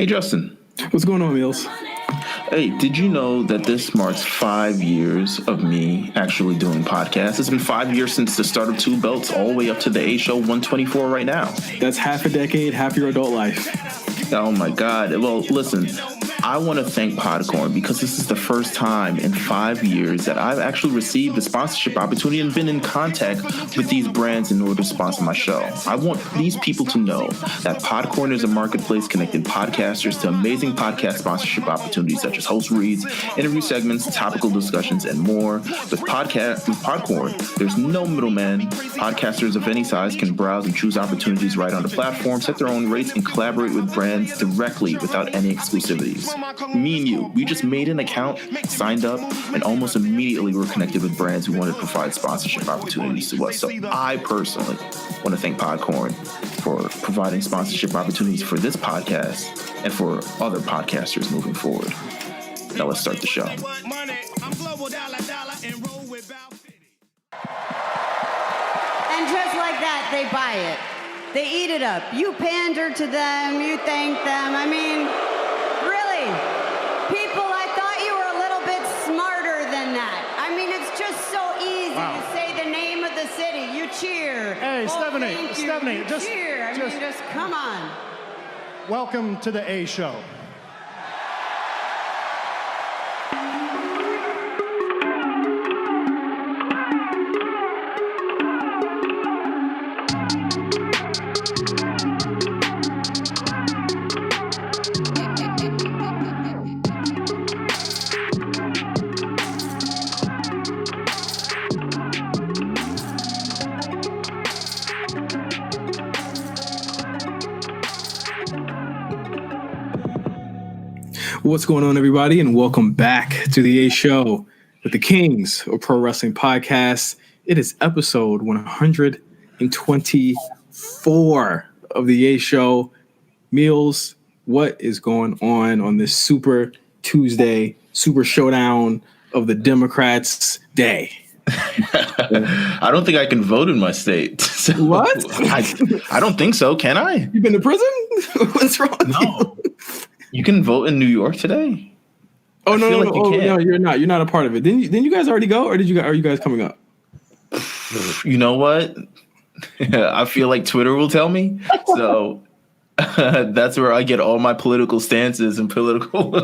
Hey, Justin. What's going on, Meelz? Hey, did you know that this marks 5 years of me actually doing podcasts? It's been 5 years since the start of Two Belts, all the way up to the A Show 124 right now. That's half a decade, half your adult life. Oh my God. Well, listen, I want to thank Podcorn because this is the first time in 5 years that I've actually received a sponsorship opportunity and been in contact with these brands in order to sponsor my show. I want these people to know that Podcorn is a marketplace connecting podcasters to amazing podcast sponsorship opportunities such as host reads, interview segments, topical discussions, and more. With Podcorn, there's no middleman. Podcasters of any size can browse and choose opportunities right on the platform, set their own rates, and collaborate with brands directly without any exclusivities. Me and you, we just made an account, signed up, and almost immediately were connected with brands who wanted to provide sponsorship opportunities to us. So I personally want to thank Podcorn for providing sponsorship opportunities for this podcast and for other podcasters moving forward. Now let's start the show. And just like that, they buy it. They eat it up. You pander to them, you thank them. I mean, really, people, I thought you were a little bit smarter than that. I mean, it's just so easy to say the name of the city. You cheer. Hey, Stephanie, just cheer. I mean, just come on. Welcome to the A Show. What's going on, everybody, and welcome back to the A Show with the Kings of Pro Wrestling Podcast. It is episode 124 of the A Show. Meelz, what is going on this Super Tuesday, Super Showdown of the Democrats Day? I don't think I can vote in my state. So What? I don't think so. Can I? You've been to prison? What's wrong with No. You can vote in New York today? Oh, no, like no, you're not. You're not a part of it. Didn't you guys already go, or are you guys coming up? You know what? I feel like Twitter will tell me. So that's where I get all my political stances and political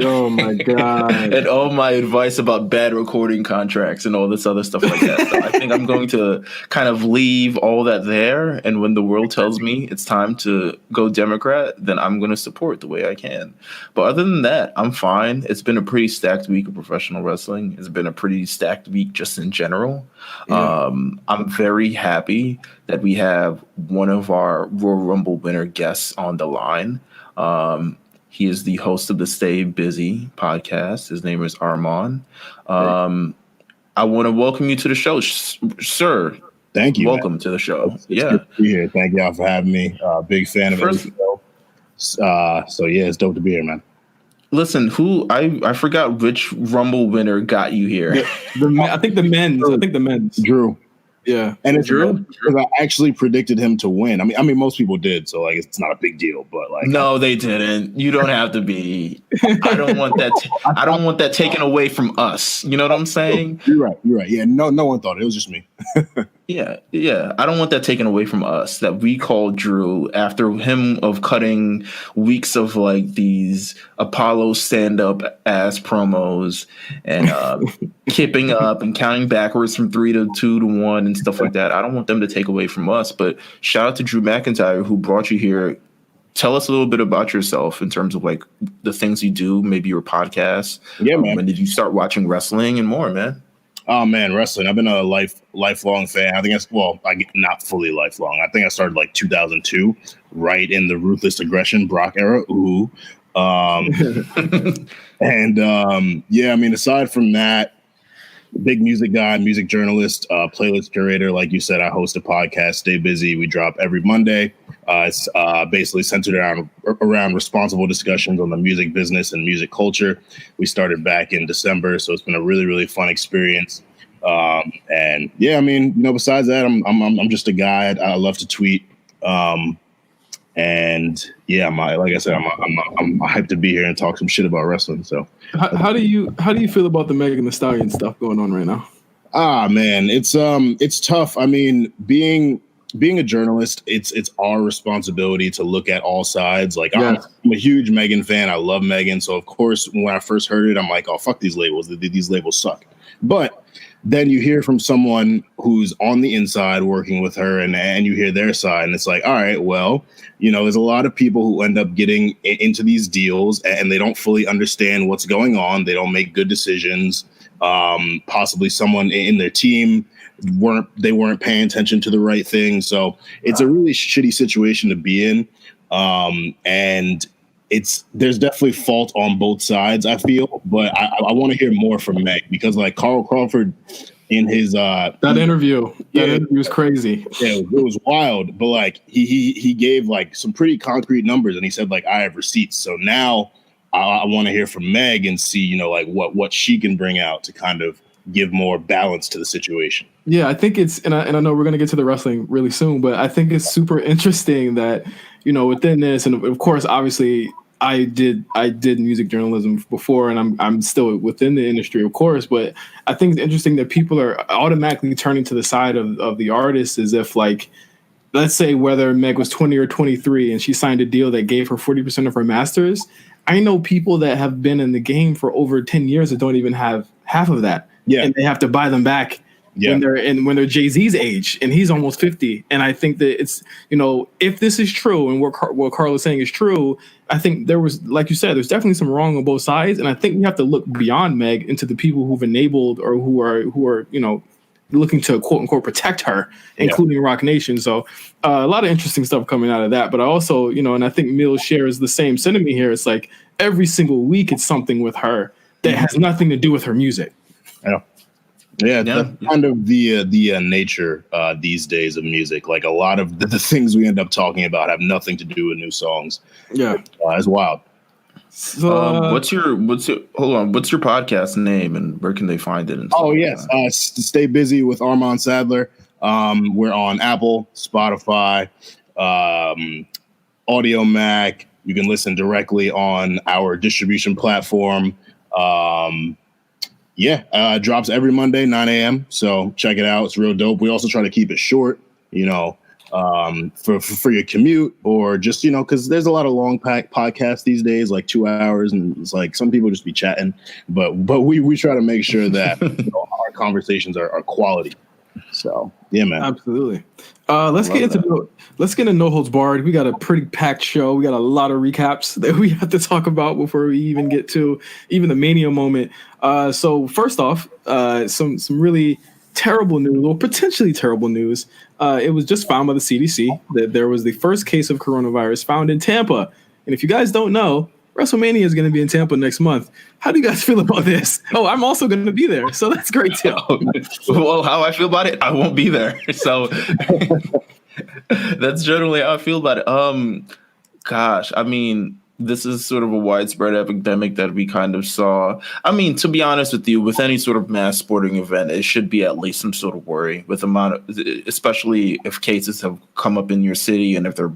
Oh my God. and all my advice about bad recording contracts and all this other stuff like that. So I think I'm going to kind of leave all that there. And when the world tells me it's time to go Democrat, then I'm going to support the way I can. But other than that, I'm fine. It's been a pretty stacked week of professional wrestling. It's been a pretty stacked week just in general. Yeah. I'm very happy that we have one of our Royal Rumble winner guests on the line. He is the host of the Stay Busy podcast. His name is Armon. I want to welcome you to the show, sir. Thank you. Welcome to the show. It's good to be here. Thank y'all for having me. Big fan of the show. So yeah, it's dope to be here, man. Listen, I forgot which Rumble winner got you here. I think the men's. Drew. Yeah. And it's Drew? because I actually predicted him to win. I mean, most people did, so like it's not a big deal. But like, No, they didn't. You don't have to be. I don't want that. I don't want that taken away from us. You know what I'm saying? You're right. Yeah, no one thought it. It was just me. Yeah. I don't want that taken away from us. That we called Drew after him of cutting weeks of like these Apollo stand-up ass promos and kipping up and counting backwards from 3 to 2 to 1 and stuff like that. I don't want them to take away from us. But shout out to Drew McIntyre who brought you here. Tell us a little bit about yourself in terms of like the things you do, maybe your podcast. Yeah, man. When did you start watching wrestling and more, man? Oh man, wrestling. I've been a lifelong fan. I think not fully lifelong. I think I started like 2002, right in the Ruthless Aggression Brock era. Ooh. Yeah, I mean, aside from that, big music guy, music journalist, playlist curator. Like you said, I host a podcast, Stay Busy. We drop every Monday. It's basically centered around responsible discussions on the music business and music culture. We started back in December, so it's been a really, really fun experience. And yeah, I mean, besides that, I'm just a guy. I love to tweet. And yeah, like I said, I'm hyped to be here and talk some shit about wrestling. So how do you feel about the Megan Thee Stallion stuff going on right now? Man, it's tough. I mean, being a journalist, it's our responsibility to look at all sides. Like I'm a huge Megan fan. I love Megan. So of course, when I first heard it, I'm like, oh, fuck these labels. These labels suck. But then you hear from someone who's on the inside working with her and you hear their side, and it's like, all right, well, there's a lot of people who end up getting into these deals and they don't fully understand what's going on. They don't make good decisions. Possibly someone in their team weren't paying attention to the right thing. So it's a really shitty situation to be in. And there's definitely fault on both sides, I feel, but I want to hear more from Meg, because like Carl Crawford in his that interview was crazy. Yeah, it was wild, but like he gave like some pretty concrete numbers, and he said like I have receipts. So now I want to hear from Meg and see like what she can bring out to kind of give more balance to the situation. Yeah, I think it's and I know we're gonna get to the wrestling really soon, but I think it's super interesting that within this, and of course, obviously, I did music journalism before, and I'm still within the industry, of course. But I think it's interesting that people are automatically turning to the side of the artist, as if like, let's say whether Meg was 20 or 23 and she signed a deal that gave her 40% of her masters. I know people that have been in the game for over 10 years that don't even have half of that. Yeah. And they have to buy them back when they're Jay-Z's age, and he's almost 50. And I think that it's, if this is true and what Carl is saying is true, I think there was, like you said, there's definitely some wrong on both sides. And I think we have to look beyond Meg into the people who've enabled or who are looking to quote unquote protect her, including Rock Nation. So a lot of interesting stuff coming out of that. But I also, and I think Meelz shares the same sentiment here. It's like every single week it's something with her that has nothing to do with her music. Yeah, that's kind of the nature these days of music. Like a lot of the things we end up talking about have nothing to do with new songs. Yeah, it's wild. So, what's your podcast name and where can they find it? Stay Busy with Armon Sadler. We're on Apple, Spotify, Audio Mac. You can listen directly on our distribution platform. Drops every Monday, 9 a.m. So check it out. It's real dope. We also try to keep it short, for your commute, or just, because there's a lot of long podcasts these days, like 2 hours, and it's like some people just be chatting. But we try to make sure that our conversations are quality. So yeah, man. Absolutely. Let's get into No Holds Barred. We got a pretty packed show. We got a lot of recaps that we have to talk about before we even get to even the Mania moment. So first off, some really terrible news, or potentially terrible news. It was just found by the CDC that there was the first case of coronavirus found in Tampa. And if you guys don't know, WrestleMania is going to be in Tampa next month. How do you guys feel about this? Oh, I'm also going to be there, so that's great too. Well, how I feel about it, I won't be there. So that's generally how I feel about it. Gosh, I mean, this is sort of a widespread epidemic that we kind of saw. I mean, to be honest with you, with any sort of mass sporting event, it should be at least some sort of worry with especially if cases have come up in your city and if they're,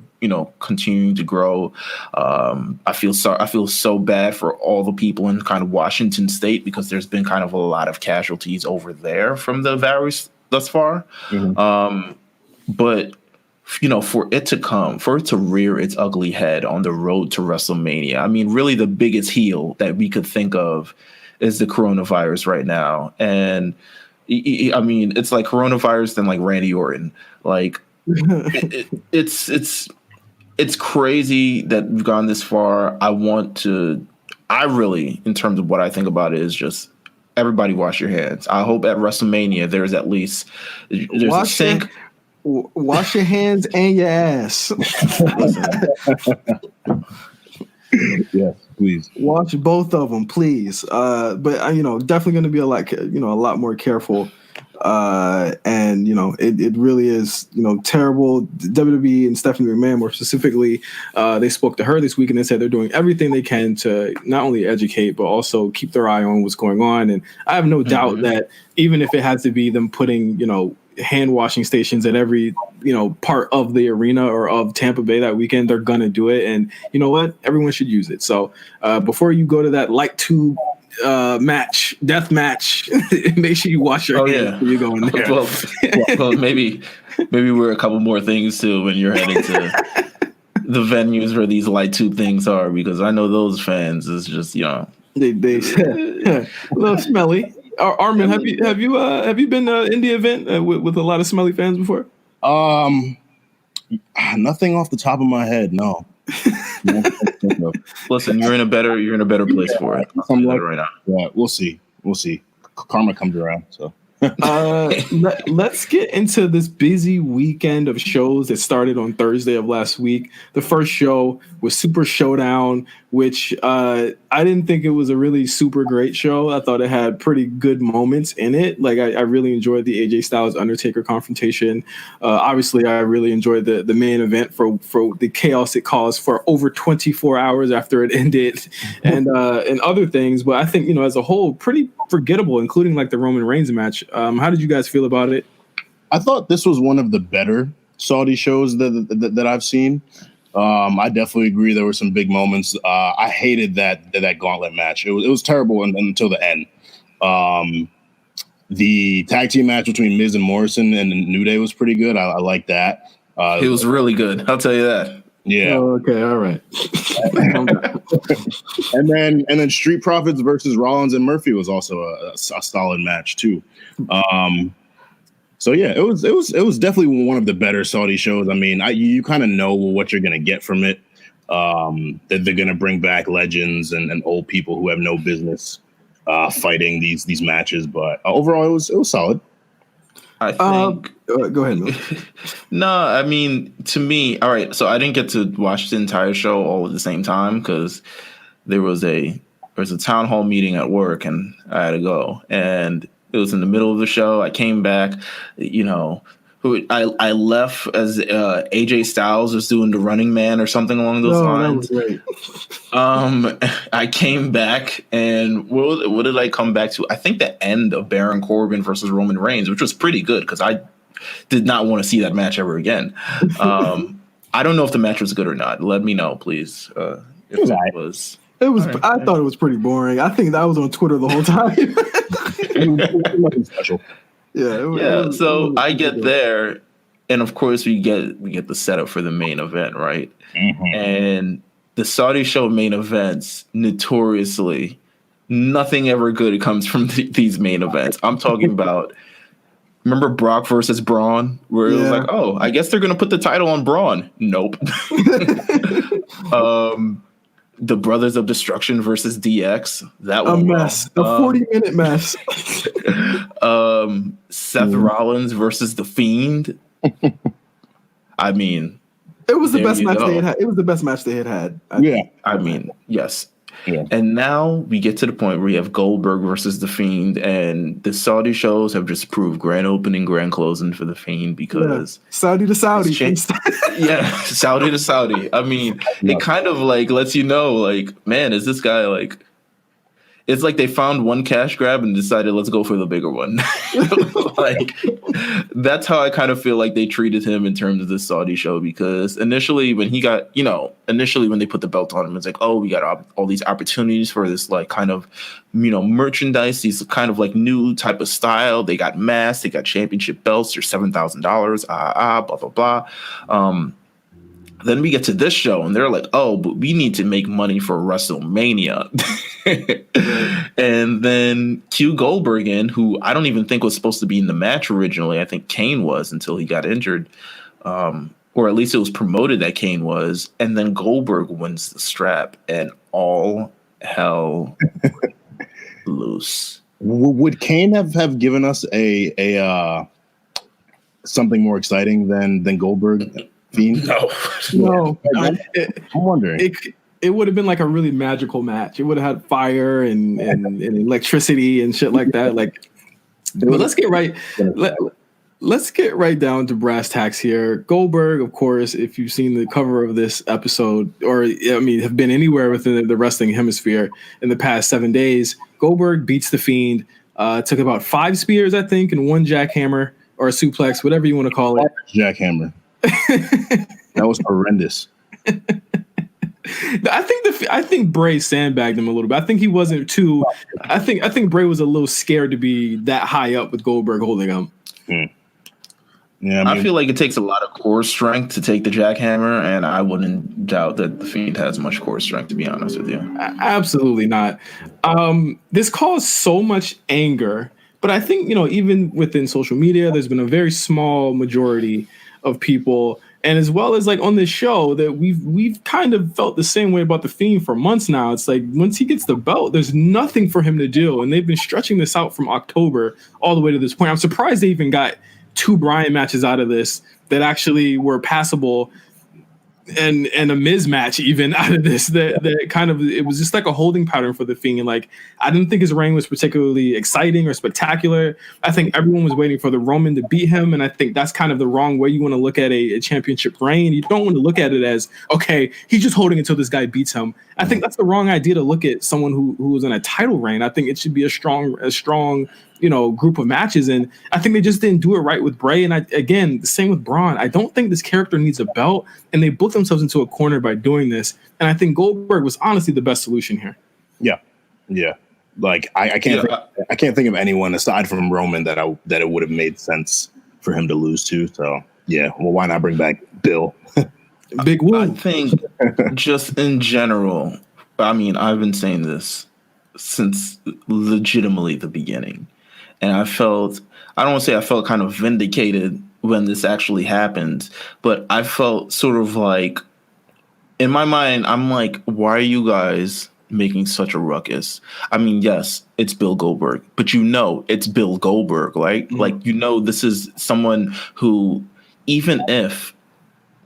continuing to grow. I feel so bad for all the people in kind of Washington State, because there's been kind of a lot of casualties over there from the virus thus far. Mm-hmm. But for it to rear its ugly head on the road to WrestleMania, I mean, really the biggest heel that we could think of is the coronavirus right now. And I mean, it's like coronavirus then like Randy Orton. Like it's crazy that we've gone this far. I really, in terms of what I think about it, is just everybody wash your hands. I hope at WrestleMania there's a sink. Wash your hands and your ass. Yes, please. Wash both of them, please. But definitely going to be a lot more careful. And it really is terrible. WWE and Stephanie McMahon, more specifically, they spoke to her this week and they said they're doing everything they can to not only educate but also keep their eye on what's going on. And I have no doubt that even if it has to be them putting hand washing stations at every, part of the arena or of Tampa Bay that weekend. They're going to do it. And you know what? Everyone should use it. So before you go to that light tube death match, make sure you wash your hands before you go in there. Well, maybe we're a couple more things too when you're heading to the venues where these light tube things are, because I know those fans is just, they a little smelly. Armin, have you been in the event with a lot of smelly fans before? Nothing off the top of my head. No. Listen, you're in a better place for it. I'm like, right now. Yeah, we'll see. Karma comes around. So let's get into this busy weekend of shows that started on Thursday of last week. The first show was Super Showdown, which I didn't think it was a really super great show. I thought it had pretty good moments in it. Like I really enjoyed the AJ Styles Undertaker confrontation. Obviously, I really enjoyed the main event for the chaos it caused for over 24 hours after it ended, and other things. But I think as a whole, pretty forgettable, including like the Roman Reigns match. How did you guys feel about it? I thought this was one of the better Saudi shows that I've seen. I definitely agree. There were some big moments. I hated that gauntlet match. It was terrible until the end. The tag team match between Miz and Morrison and New Day was pretty good. I like that. It was really good. I'll tell you that. Yeah. Oh, okay. All right. and then Street Profits versus Rollins and Murphy was also a solid match too. So yeah, it was definitely one of the better Saudi shows. I mean, you kind of know what you're gonna get from it. That they're gonna bring back legends and old people who have no business fighting these matches. But overall, it was solid. I think. Go ahead. No, I mean, to me, all right. So I didn't get to watch the entire show all at the same time because there was a town hall meeting at work and I had to go, and it was in the middle of the show. I came back, I left as AJ Styles was doing the Running Man or something along those lines. That was great. I came back, and what did I come back to? I think the end of Baron Corbin versus Roman Reigns, which was pretty good because I did not want to see that match ever again. I don't know if the match was good or not. Let me know, please. If it was. It was. Right. I thought it was pretty boring. I think that was on Twitter the whole time. Nothing special. Yeah. So I get there, and of course we get the setup for the main event, right? Mm-hmm. And the Saudi show main events, notoriously, nothing ever good comes from these main events. I'm talking about. Remember Brock versus Braun, where it was like, oh, I guess they're gonna put the title on Braun. Nope. The Brothers of Destruction versus DX. That was a mess. A 40-minute mess. Seth Rollins versus The Fiend. I mean, it was the best match they had. It was the best match they had. I mean, yes. Yeah. And now we get to the point where we have Goldberg versus The Fiend, and the Saudi shows have just proved grand opening, grand closing for The Fiend because Saudi to Saudi. Saudi to Saudi. I mean, it kind of like lets you know, like, man, is this guy like? It's like they found one cash grab and decided let's go for the bigger one. Like that's how I kind of feel like they treated him in terms of the Saudi show, because initially when he got, when they put the belt on him, it's like, oh, we got all these opportunities for this like kind of, merchandise, these kind of like new type of style. They got masks, they got championship belts, they're $7,000, blah, blah, blah. Then we get to this show and they're like, oh, but we need to make money for WrestleMania. And then cue Goldberg in, who I don't even think was supposed to be in the match originally. I think Kane was until he got injured. Or at least it was promoted that Kane was. And then Goldberg wins the strap and all hell loose. Would Kane have given us a something more exciting than Goldberg? Fiend? No. I'm wondering. It would have been like a really magical match. It would have had fire and electricity and shit like that. Like, but let's get right down to brass tacks here. Goldberg, of course, if you've seen the cover of this episode, or have been anywhere within the wrestling hemisphere in the past 7 days, Goldberg beats the Fiend. Took about 5 spears, I think, and 1 jackhammer. or a suplex, whatever you want to call it. Jackhammer. That was horrendous. I think Bray sandbagged him a little bit. I think he wasn't too. I think Bray was a little scared to be that high up with Goldberg holding him. Yeah, I feel like it takes a lot of core strength to take the jackhammer, and I wouldn't doubt that the Fiend has much core strength, to be honest with you. Absolutely not. This caused so much anger, but I think, even within social media, there's been a very small majority of people, and as well as like on this show, that we've kind of felt the same way about the Fiend for months now. It's like once he gets the belt, there's nothing for him to do, and they've been stretching this out from October all the way to this point. I'm surprised they even got 2 Bryan matches out of this that actually were passable, and a Miz match even out of this that kind of, it was just like a holding pattern for the Fiend. Like, I didn't think his reign was particularly exciting or spectacular. I think everyone was waiting for the Roman to beat him, and I think that's kind of the wrong way you want to look at a championship reign. You don't want to look at it as, okay, he's just holding until this guy beats him. I think that's the wrong idea to look at someone who was in a title reign. I think it should be a strong group of matches, and I think they just didn't do it right with Bray. And again, the same with Braun. I don't think this character needs a belt, and they booked themselves into a corner by doing this. And I think Goldberg was honestly the best solution here. Yeah. Like I can't think of anyone aside from Roman that it would have made sense for him to lose to. So yeah, well, why not bring back Bill? Big Woo. I think just in general, I mean, I've been saying this since legitimately the beginning. And I don't want to say I felt kind of vindicated when this actually happened, but I felt sort of like, in my mind, I'm like, why are you guys making such a ruckus? I mean, yes, it's Bill Goldberg, but it's Bill Goldberg, right? Mm-hmm. Like, this is someone who, even if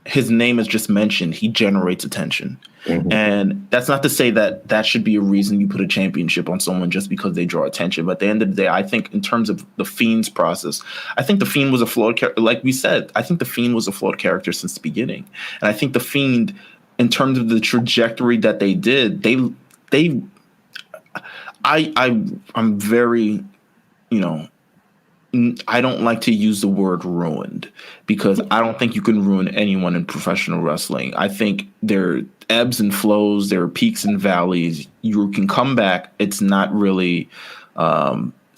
his name is just mentioned, he generates attention. Mm-hmm. And that's not to say that should be a reason you put a championship on someone just because they draw attention. But at the end of the day, I think in terms of the Fiend's process, I think the Fiend was a flawed character. Like we said, I think the Fiend was a flawed character since the beginning. And I think the Fiend, in terms of the trajectory that they did, I'm very, I don't like to use the word ruined, because I don't think you can ruin anyone in professional wrestling. I think there are ebbs and flows, there are peaks and valleys. You can come back. It's not really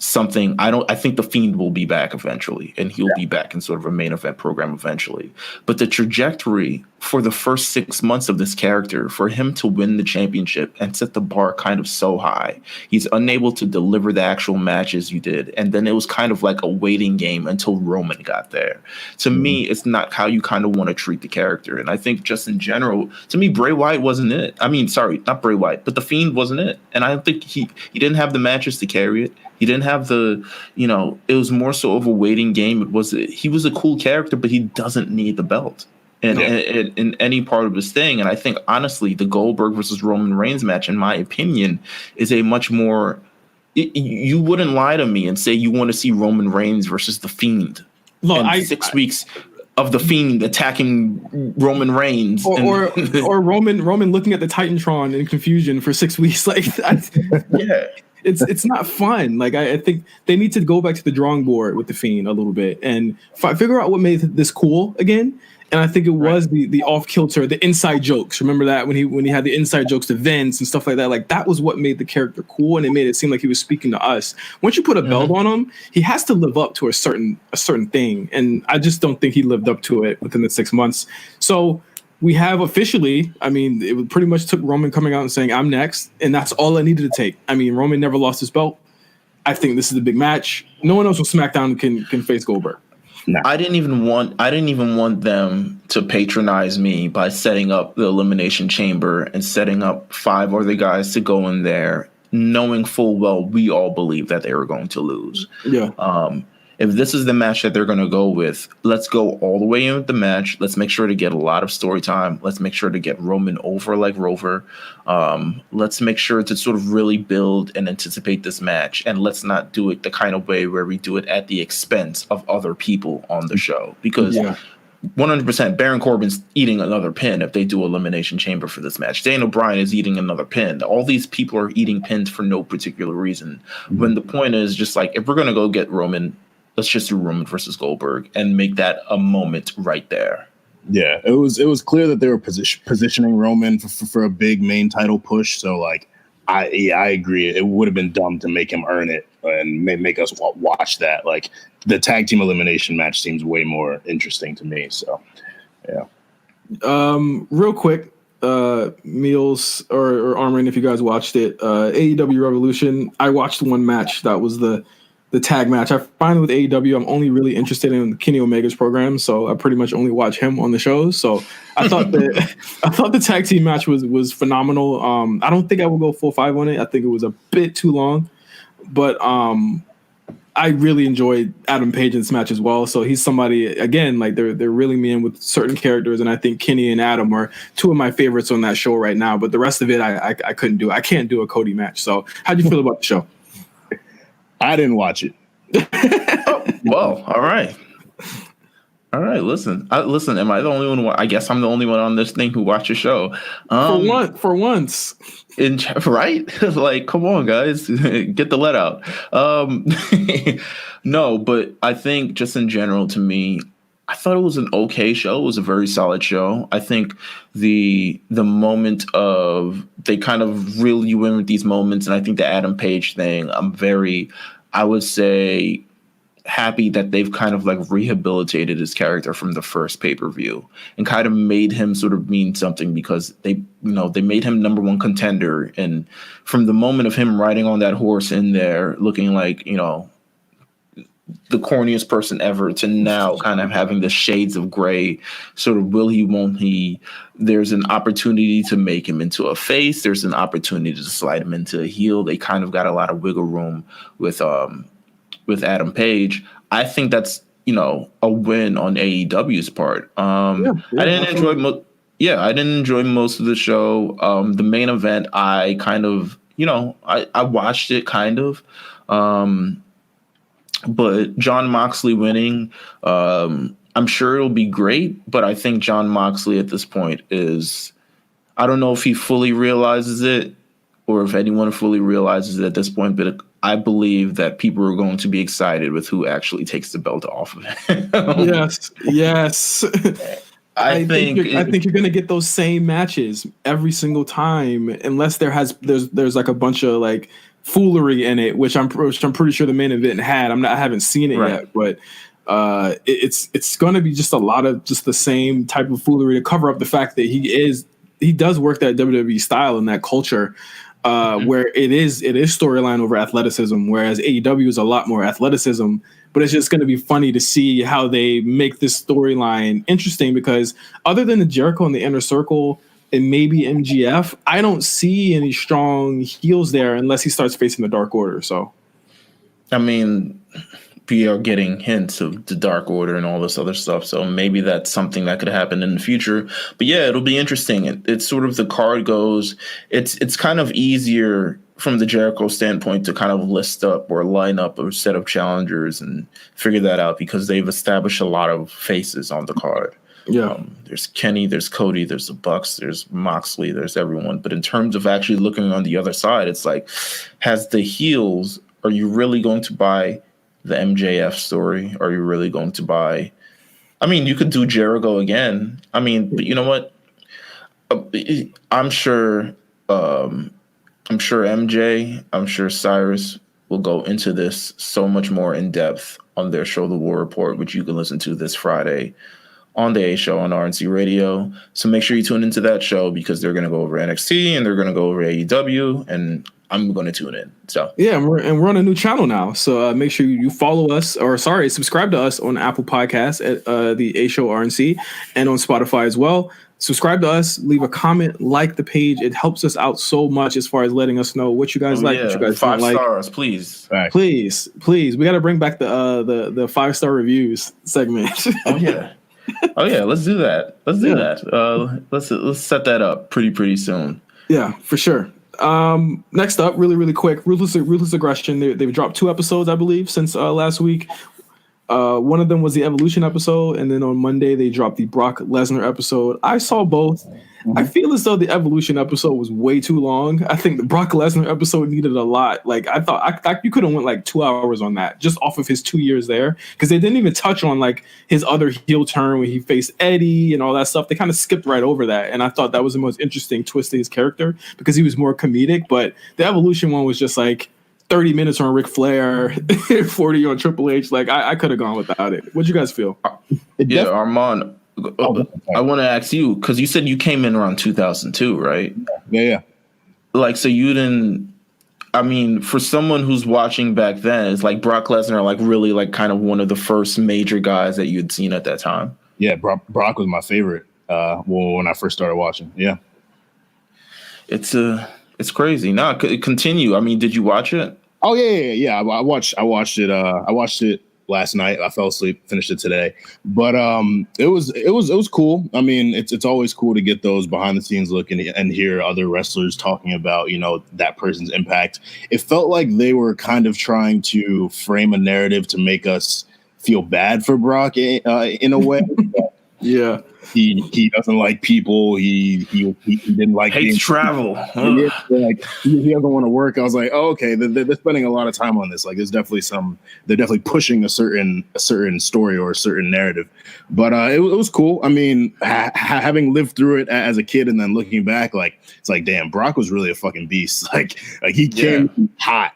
something. I think the Fiend will be back eventually, and he'll be back in sort of a main event program eventually. But the trajectory for the first 6 months of this character, for him to win the championship and set the bar kind of so high, he's unable to deliver the actual matches you did. And then it was kind of like a waiting game until Roman got there. To me, it's not how you kind of want to treat the character. And I think just in general, to me, Bray Wyatt wasn't it. I mean, sorry, not Bray Wyatt, but the Fiend wasn't it. And I don't think he didn't have the matches to carry it. He didn't have it was more so of a waiting game. He was a cool character, but he doesn't need the belt in any part of his thing. And I think, honestly, the Goldberg versus Roman Reigns match, in my opinion, is a much more, you wouldn't lie to me and say you want to see Roman Reigns versus the Fiend. Look, 6 weeks of the Fiend attacking Roman Reigns. Or Roman looking at the Titantron in confusion for 6 weeks. It's not fun. Like, I think they need to go back to the drawing board with the Fiend a little bit and figure out what made this cool again. And I think it was the off kilter, the inside jokes. Remember that when he had the inside jokes to Vince and stuff like that. Like, that was what made the character cool, and it made it seem like he was speaking to us. Once you put a belt on him, he has to live up to a certain thing, and I just don't think he lived up to it within the 6 months. So we have officially, I mean, it pretty much took Roman coming out and saying, I'm next, and that's all it needed to take. I mean, Roman never lost his belt. I think this is a big match. No one else on SmackDown can face Goldberg. No. I didn't even want them to patronize me by setting up the Elimination Chamber and setting up 5 other guys to go in there, knowing full well we all believe that they were going to lose. Yeah. If this is the match that they're going to go with, let's go all the way in with the match. Let's make sure to get a lot of story time. Let's make sure to get Roman over like Rover. Let's make sure to sort of really build and anticipate this match. And let's not do it the kind of way where we do it at the expense of other people on the show. Because 100% Baron Corbin's eating another pin if they do Elimination Chamber for this match. Daniel Bryan is eating another pin. All these people are eating pins for no particular reason. When the point is just like, if we're going to go get Roman, let's just do Roman versus Goldberg and make that a moment right there. Yeah, it was clear that they were positioning Roman for a big main title push. So like, I agree. It would have been dumb to make him earn it and make us watch that. Like the tag team elimination match seems way more interesting to me. So yeah. Real quick, Meelz or Armon, if you guys watched it, AEW Revolution. I watched one match. That was the tag match. I find with AEW, I'm only really interested in Kenny Omega's program, so I pretty much only watch him on the shows. So I thought the tag team match was phenomenal. I don't think I will go full 5 on it. I think it was a bit too long, but I really enjoyed Adam Page in this match as well. So he's somebody, again, like they're reeling me in with certain characters, and I think Kenny and Adam are 2 of my favorites on that show right now. But the rest of it, I couldn't do. I can't do a Cody match. So how'd you feel about the show? I didn't watch it. Oh, well, all right. Listen. Am I the only one? I guess I'm the only one on this thing who watched the show. For once, right? Like, come on, guys, get the let out. No, but I think just in general, to me, I thought it was an okay show. It was a very solid show. I think the moment of they kind of reel you in with these moments, and I think the Adam Page thing, I would say, happy that they've kind of like rehabilitated his character from the first pay-per-view and kind of made him sort of mean something, because they made him number 1 contender. And from the moment of him riding on that horse in there looking like, the corniest person ever, to now kind of having the shades of gray, sort of will he, won't he. There's an opportunity to make him into a face. There's an opportunity to slide him into a heel. They kind of got a lot of wiggle room with Adam Page. I think that's, a win on AEW's part. I didn't enjoy most of the show. The main event, I kind of, I watched it kind of. But Jon Moxley winning, I'm sure it'll be great, but I think Jon Moxley at this point I don't know if he fully realizes it or if anyone fully realizes it at this point, but I believe that people are going to be excited with who actually takes the belt off of him. Yes. I think you're going to get those same matches every single time, unless there's like a bunch of like foolery in it, which I'm pretty sure the main event had. I haven't seen it yet, but it's going to be just a lot of just the same type of foolery to cover up the fact that he does work that WWE style and that culture, where it is storyline over athleticism, whereas AEW is a lot more athleticism. But it's just going to be funny to see how they make this storyline interesting, because other than the Jericho and the Inner Circle and maybe MGF, I don't see any strong heels there unless he starts facing the Dark Order. So, I mean, we are getting hints of the Dark Order and all this other stuff, so maybe that's something that could happen in the future. But yeah, it'll be interesting. It's sort of the card goes. It's kind of easier from the Jericho standpoint to kind of list up or line up a set of challengers and figure that out, because they've established a lot of faces on the card. Yeah, there's Kenny, there's Cody, there's the Bucks, there's Moxley, there's everyone. But in terms of actually looking on the other side, it's like, has the heels, are you really going to buy the MJF story? Are you really going to buy? I mean, you could do Jericho again. I mean, but you know what? I'm sure MJ, I'm sure Cyrus will go into this so much more in depth on their show, The War Report, which you can listen to this Friday on the A Show on RNC Radio. So make sure you tune into that show, because they're going to go over NXT and they're going to go over AEW, and I'm going to tune in. So yeah, and we're on a new channel now. So make sure you follow us, subscribe to us on Apple Podcasts at the A Show RNC, and on Spotify as well. Subscribe to us, leave a comment, like the page. It helps us out so much as far as letting us know what you guys like, what you guys 5 don't stars, like. please. Right. Please. We got to bring back the 5-star reviews segment. Oh yeah, let's do that. Let's set that up pretty soon. Yeah, for sure. Next up, really quick, Ruthless Aggression. They've dropped 2 episodes, I believe, since last week. One of them was the Evolution episode, and then on Monday they dropped the Brock Lesnar episode. I saw both. I feel as though the Evolution episode was way too long. I think the Brock Lesnar episode needed a lot. Like I thought you could have went like 2 hours on that just off of his 2 years there, because they didn't even touch on like his other heel turn when he faced Eddie and all that stuff. They kind of skipped right over that, and I thought that was the most interesting twist to his character because he was more comedic. But the Evolution one was just like 30 minutes on Ric Flair, 40 on Triple H. Like I could have gone without it. What'd you guys feel? Yeah, Armon. I want to ask you, because you said you came in around 2002, right? Yeah. Like, so you didn't. I mean, for someone who's watching back then, it's like Brock Lesnar, like really, like kind of one of the first major guys that you'd seen at that time. Yeah, Brock was my favorite. When I first started watching. Yeah. It's crazy. Now, continue. I mean, did you watch it? Oh yeah. I watched it. I watched it last night. I fell asleep, finished it today. But it was cool. I mean, it's always cool to get those behind the scenes look and hear other wrestlers talking about, that person's impact. It felt like they were kind of trying to frame a narrative to make us feel bad for Brock in a way. Yeah. He doesn't like people. He didn't like hates travel. He doesn't want to work. I was like, oh, okay, they're spending a lot of time on this. Like, they're definitely pushing a certain story or a certain narrative. But it was cool. I mean, having lived through it as a kid and then looking back, like it's like, damn, Brock was really a fucking beast. Like he came hot.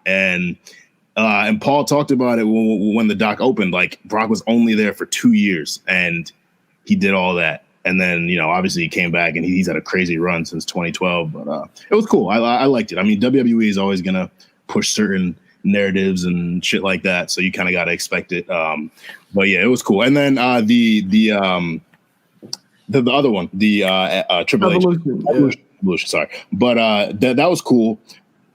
And Paul talked about it when the doc opened. Like, Brock was only there for 2 years, and he did all that. And then, obviously he came back, and he's had a crazy run since 2012. But it was cool. I liked it. I mean, WWE is always gonna push certain narratives and shit like that, so you kind of got to expect it. But yeah, it was cool. And then the other one, the Triple H Evolution, sorry, but that was cool.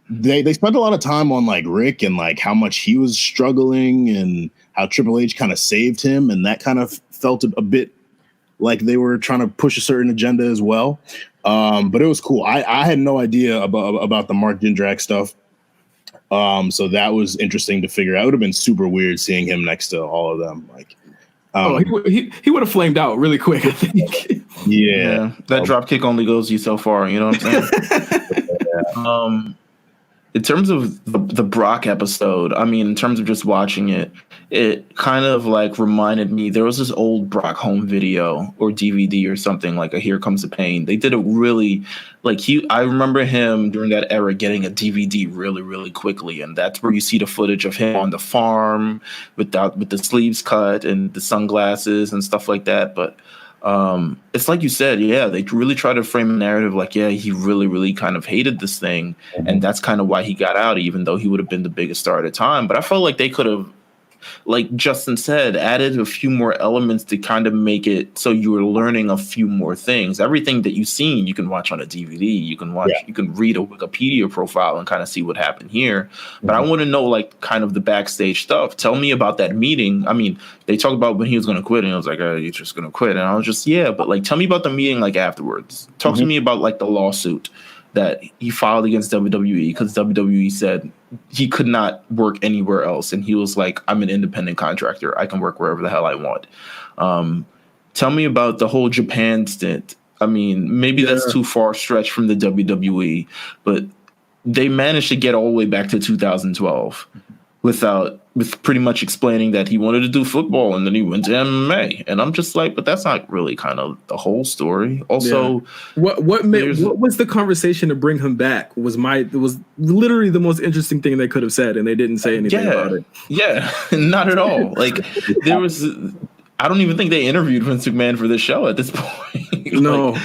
They spent a lot of time on like Rick and like how much he was struggling and how Triple H kind of saved him, and that kind of felt a bit like they were trying to push a certain agenda as well. But it was cool. I had no idea about the Mark Jindrak stuff, so that was interesting to figure out. It would have been super weird seeing him next to all of them. Like, he would have flamed out really quick, I think. Yeah, that drop kick only goes you so far. You know what I'm saying? In terms of the Brock episode, I mean, in terms of just watching it, it kind of like reminded me, there was this old Brock home video or DVD or something, like a Here Comes the Pain. They did it really, I remember him during that era getting a DVD really, really quickly. And that's where you see the footage of him on the farm with the sleeves cut and the sunglasses and stuff like that. But it's like you said, yeah, they really try to frame a narrative like, yeah, he really, really kind of hated this thing. And that's kind of why he got out, even though he would have been the biggest star at the time. But I felt like they could have, like Justin said, added a few more elements to kind of make it so you were learning a few more things. Everything that you've seen, you can watch on a DVD. You can watch, you can read a Wikipedia profile and kind of see what happened here. But I want to know, like, kind of the backstage stuff. Tell me about that meeting. I mean, they talked about when he was going to quit, and I was like, oh, you're just going to quit. And I was just, yeah, but like, tell me about the meeting, like, afterwards. Talk to me about like the lawsuit that he filed against WWE, because WWE said he could not work anywhere else. And he was like, I'm an independent contractor. I can work wherever the hell I want. Tell me about the whole Japan stint. I mean, maybe that's too far stretched from the WWE, but they managed to get all the way back to 2012 with pretty much explaining that he wanted to do football and then he went to MMA. And I'm just like, but that's not really kind of the whole story. Also, what was the conversation to bring him back? It was literally the most interesting thing they could have said, and they didn't say anything about it. Yeah, not at all. Like, there was, I don't even think they interviewed Vince McMahon for this show at this point. No.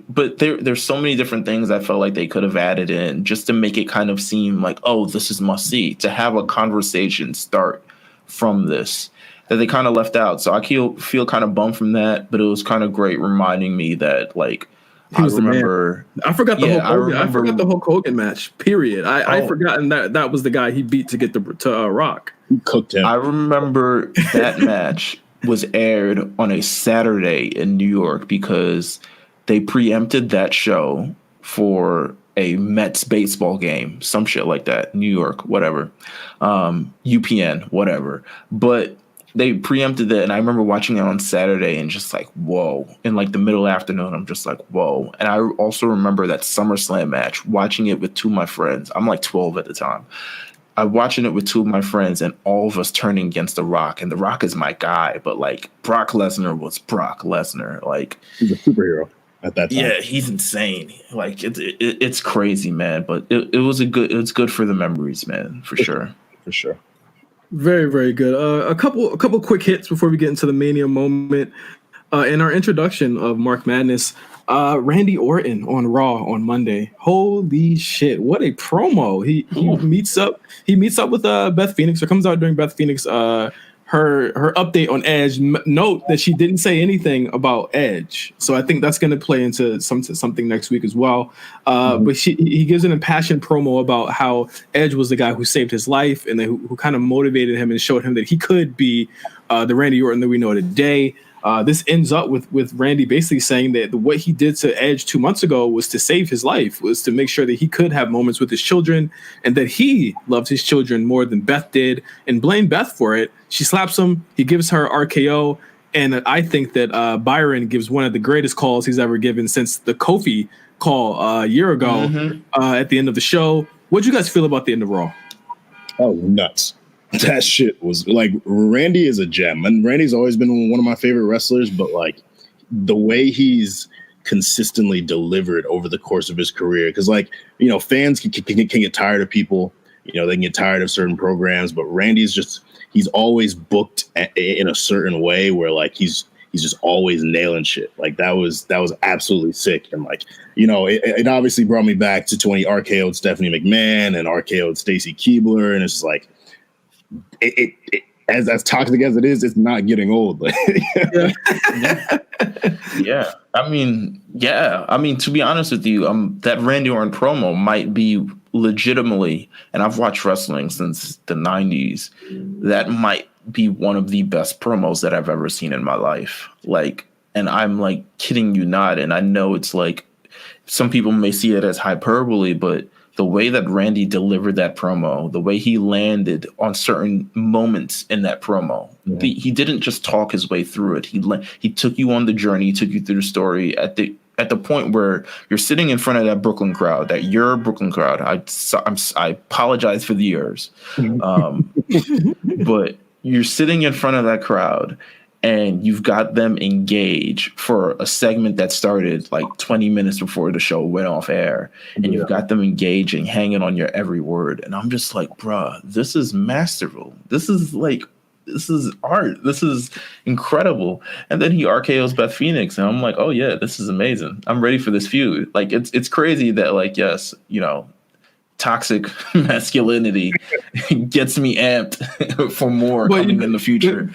But there's so many different things I felt like they could have added in just to make it kind of seem like, oh, this is must see, to have a conversation start from this that they kind of left out. So I feel kind of bummed from that, but it was kind of great reminding me that, like, I remember. I forgot the I forgot the Hulk Hogan match. Period. I forgotten that was the guy he beat to get to Rock. He cooked him. I remember that match was aired on a Saturday in New York because they preempted that show for a Mets baseball game, some shit like that, New York, whatever, UPN, whatever. But they preempted it, and I remember watching it on Saturday and just like, whoa. In like the middle afternoon, I'm just like, whoa. And I also remember that SummerSlam match, watching it with two of my friends. I'm like 12 at the time. I'm watching it with two of my friends, and all of us turning against The Rock. And The Rock is my guy, but like Brock Lesnar was Brock Lesnar. Like, he's a superhero at that time. Yeah, he's insane. Like it's crazy, man. But it's good for the memories, man, for sure. For sure. Very, very good. A couple quick hits before we get into the Mania moment. In our introduction of Mark Madness, Randy Orton on Raw on Monday. Holy shit! What a promo! He meets up. He meets up with Beth Phoenix, or comes out during Beth Phoenix. Her update on Edge. Note that she didn't say anything about Edge, so I think that's going to play into something next week as well. But he gives an impassioned promo about how Edge was the guy who saved his life, and who kind of motivated him and showed him that he could be the Randy Orton that we know today. This ends up with Randy basically saying that what he did to Edge 2 months ago was to save his life, was to make sure that he could have moments with his children, and that he loved his children more than Beth did, and blamed Beth for it. She slaps him. He gives her RKO. And I think that Byron gives one of the greatest calls he's ever given since the Kofi call a year ago at the end of the show. What'd you guys feel about the end of Raw? Oh, nuts. That shit was like, Randy is a gem, and Randy's always been one of my favorite wrestlers, but like the way he's consistently delivered over the course of his career, because like, you know, fans can get tired of people, you know, they can get tired of certain programs, but he's always booked in a certain way where like he's just always nailing shit. Like that was absolutely sick. And like, you know, it obviously brought me back to when he RKO'd Stephanie McMahon and RKO'd Stacy Keibler, and it's just like, it as toxic as it is, it's not getting old. Yeah. I mean, to be honest with you, that Randy Orton promo might be legitimately, and I've watched wrestling since the 90s, that might be one of the best promos that I've ever seen in my life. Like, and I'm like kidding you not. And I know it's like, some people may see it as hyperbole, but the way that Randy delivered that promo, the way he landed on certain moments in that promo, he didn't just talk his way through it. He took you on the journey, took you through the story at the point where you're sitting in front of that Brooklyn crowd, that your Brooklyn crowd. I apologize for the errors, but you're sitting in front of that crowd, and you've got them engaged for a segment that started like 20 minutes before the show went off air. And you've got them engaging, hanging on your every word. And I'm just like, bruh, this is masterful. This is art. This is incredible. And then he RKOs Beth Phoenix. And I'm like, oh yeah, this is amazing. I'm ready for this feud. Like, it's crazy that, like, yes, you know, toxic masculinity gets me amped for more coming in the future.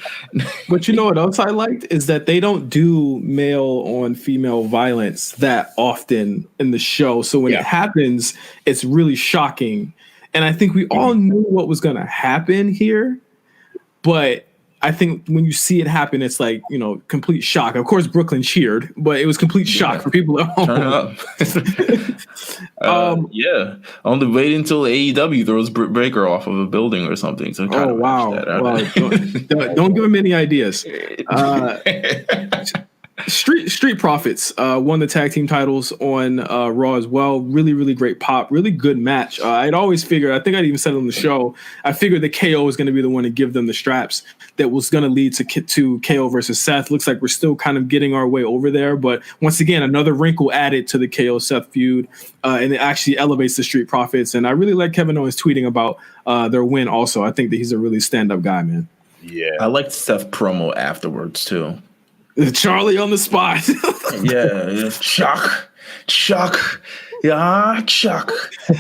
But you know what else I liked is that they don't do male on female violence that often in the show. So when it happens, it's really shocking. And I think we all knew what was going to happen here. But I think when you see it happen, it's like, you know, complete shock. Of course, Brooklyn cheered, but it was complete shock for people at home. Turn it up. Only wait until AEW throws Britt Baker off of a building or something. So wow. Don't give him any ideas. Street Profits won the tag team titles on Raw as well. Really, really great pop. Really good match. I'd always figured, I think I'd even said it on the show, I figured that KO was going to be the one to give them the straps that was going to lead to KO versus Seth. Looks like we're still kind of getting our way over there. But once again, another wrinkle added to the KO Seth feud. And it actually elevates the Street Profits. And I really like Kevin Owens tweeting about their win also. I think that he's a really stand-up guy, man. Yeah. I liked Seth promo afterwards, too. Charlie on the spot. Yeah, Chuck. Yeah, Chuck.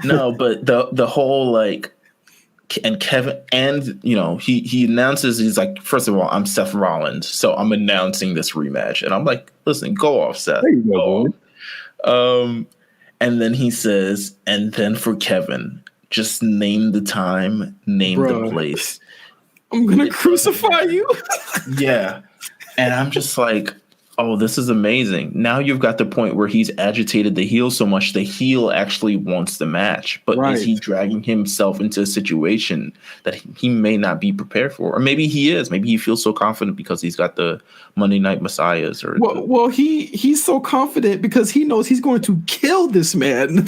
No, but the whole, like, and Kevin, and, you know, he announces, he's like, first of all, I'm Seth Rollins, so I'm announcing this rematch. And I'm like, listen, go off, Seth. There you go. And then he says, and then for Kevin, just name the time, name the place. I'm going to crucify you. Yeah. And I'm just like, Oh, this is amazing. Now you've got the point where he's agitated the heel so much the heel actually wants the match. But is he dragging himself into a situation that he may not be prepared for? Or maybe he is. Maybe he feels so confident because he's got the Monday Night Messiahs. Or he's so confident because he knows he's going to kill this man.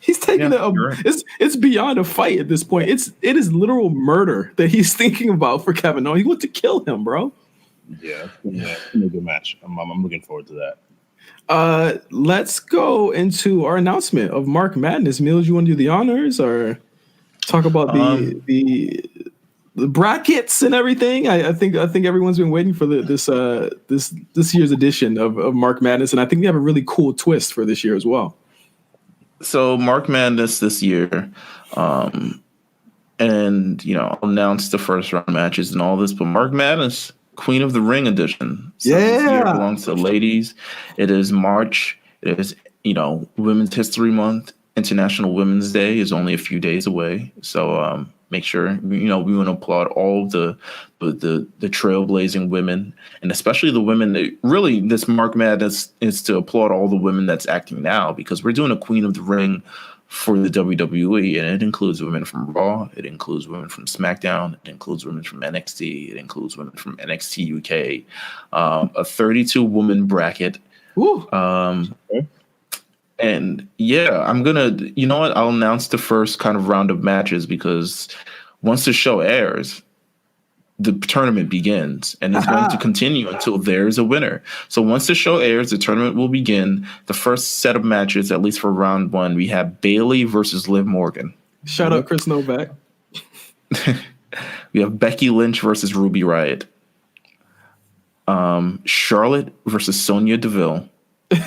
He's taking it's beyond a fight at this point. It is literal murder that he's thinking about for Kevin Owens. He wants to kill him, bro. Yeah, it's gonna be a good match. I'm looking forward to that. Let's go into our announcement of Mark Madness. Meelz, you want to do the honors or talk about the brackets and everything? I think everyone's been waiting for this year's edition of Mark Madness, and I think we have a really cool twist for this year as well. So Mark Madness this year, and I'll announce the first round matches and all this, but Mark Madness Queen of the Ring edition. So this year belongs to ladies. It is March. It is, Women's History Month. International Women's Day is only a few days away. So make sure, we want to applaud all the trailblazing women, and especially the women that really this Mark Madness is to applaud all the women that's acting now, because we're doing a Queen of the Ring for the WWE, and it includes women from Raw, it includes women from SmackDown, it includes women from NXT, it includes women from NXT UK, a 32-woman bracket. And I'm gonna, I'll announce the first kind of round of matches, because once the show airs, the tournament begins, and it's going to continue until there's a winner. So once the show airs, the tournament will begin. The first set of matches, at least for round one, we have Bayley versus Liv Morgan. Shout out Chris Novak. We have Becky Lynch versus Ruby Riott. Charlotte versus Sonya Deville.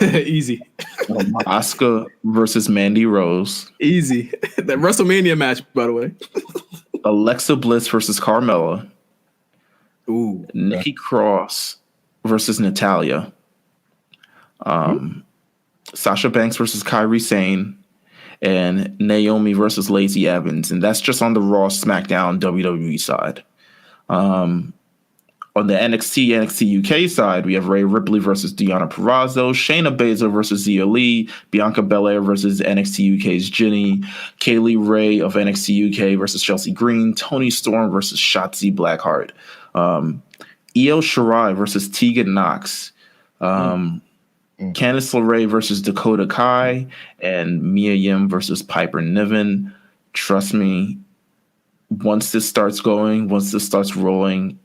Easy. Asuka versus Mandy Rose. Easy. That WrestleMania match, by the way. Alexa Bliss versus Carmella. Ooh. Nikki Cross versus Natalya. Sasha Banks versus Kairi Sane. And Naomi versus Lacey Evans. And that's just on the Raw, SmackDown, WWE side. On the NXT UK side, we have Rhea Ripley versus Deonna Purrazzo, Shayna Baszler versus Zia Lee, Bianca Belair versus NXT UK's Ginny, Kaylee Ray of NXT UK versus Chelsea Green, Toni Storm versus Shotzi Blackheart, Io Shirai versus Tegan Nox, Candice LeRae versus Dakota Kai, and Mia Yim versus Piper Niven. Trust me, once this starts rolling,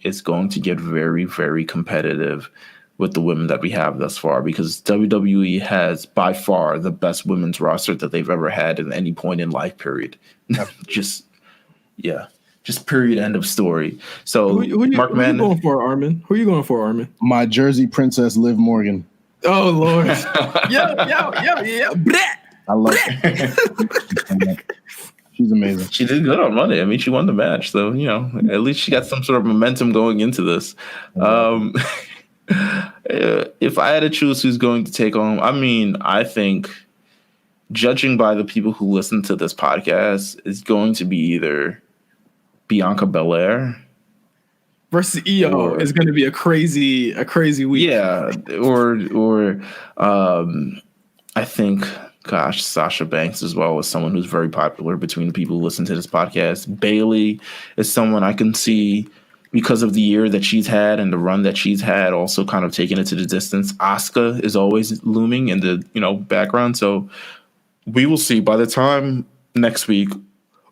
it's going to get very, very competitive with the women that we have thus far, because WWE has by far the best women's roster that they've ever had at any point in life, period. just period, end of story. So who you going for, Armon? Who are you going for, Armon? My Jersey princess, Liv Morgan. Oh, Lord. Yeah. I love it. She's amazing. She did good on Monday. I mean, she won the match. So, at least she got some sort of momentum going into this. If I had to choose who's going to take on, I think, judging by the people who listen to this podcast, it's going to be either Bianca Belair versus Io is going to be a crazy week. Yeah. Or I think, Sasha Banks as well, as someone who's very popular between the people who listen to this podcast. Bayley is someone I can see, because of the year that she's had and the run that she's had, also kind of taking it to the distance. Asuka is always looming in the background. So we will see. By the time next week,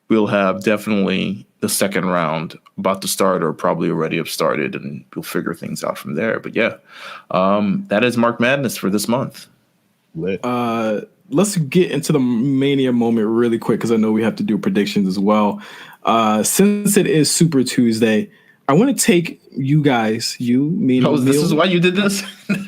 we'll have definitely the second round about to start, or probably already have started, and we'll figure things out from there. But that is Mark Madness for this month. Lit. Let's get into the Mania moment really quick, because I know we have to do predictions as well. Since it is Super Tuesday, I want to take you guys, me. Oh, this is why you did this?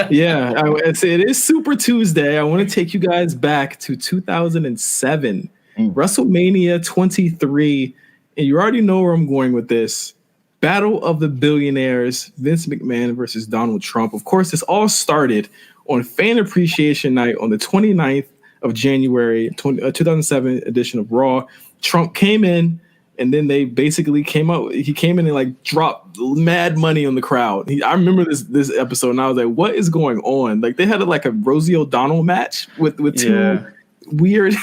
Yeah, it is Super Tuesday. I want to take you guys back to 2007, WrestleMania 23, and you already know where I'm going with this. Battle of the Billionaires, Vince McMahon versus Donald Trump. Of course, this all started on Fan Appreciation Night on the 29th of January, 2007 edition of Raw. Trump came in and then they basically came out. He came in and like dropped mad money on the crowd. I remember this episode, and I was like, "What is going on?" Like they had like a Rosie O'Donnell match with two weird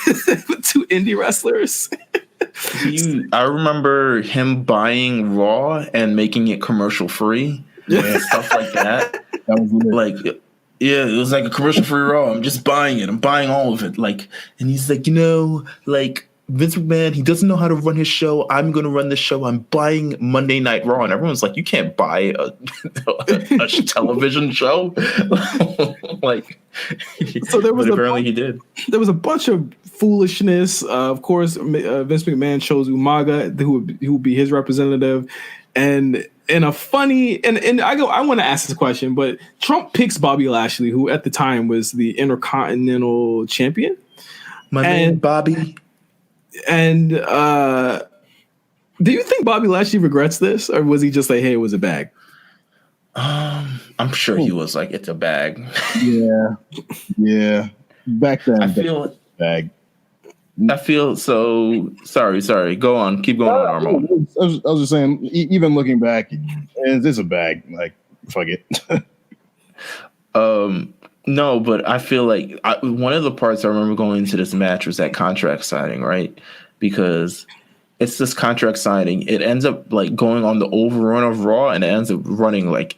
two indie wrestlers. I remember him buying Raw and making it commercial free and stuff like that. That was weird. Like, yeah, it was like a commercial free Raw. I'm just buying it. I'm buying all of it. Like, and he's like, like Vince McMahon, he doesn't know how to run his show. I'm going to run the show. I'm buying Monday Night Raw. And everyone's like, you can't buy a television show. Like, so there was apparently he did. There was a bunch of foolishness. Of course, Vince McMahon chose Umaga, who would be his representative. And in a funny, and I want to ask this question, but Trump picks Bobby Lashley, who at the time was the Intercontinental Champion. My man, Bobby. And do you think Bobby Lashley regrets this, or was he just like, "Hey, it was a bag"? I'm sure he was like, "It's a bag." Yeah. Back then, I feel bag. I feel so sorry. Go on, keep going on, Armon. I was just saying, even looking back, it's a bag. Like, fuck it. No, but I feel like one of the parts I remember going into this match was that contract signing, right? Because it's this contract signing. It ends up like going on the overrun of Raw, and it ends up running like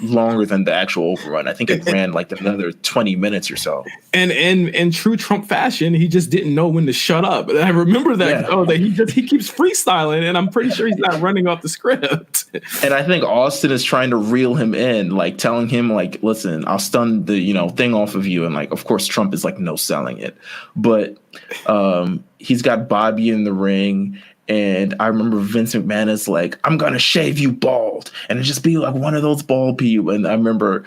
longer than the actual overrun. I think it ran like another 20 minutes or so. And in true Trump fashion, he just didn't know when to shut up. And I remember that. Yeah. Oh, that he keeps freestyling, and I'm pretty sure he's not running off the script. And I think Austin is trying to reel him in, like telling him, like, listen, I'll stun the thing off of you. And like, of course, Trump is like no selling it, but he's got Bobby in the ring. And I remember Vince McMahon is like, I'm going to shave you bald. And it just be like one of those bald people. And I remember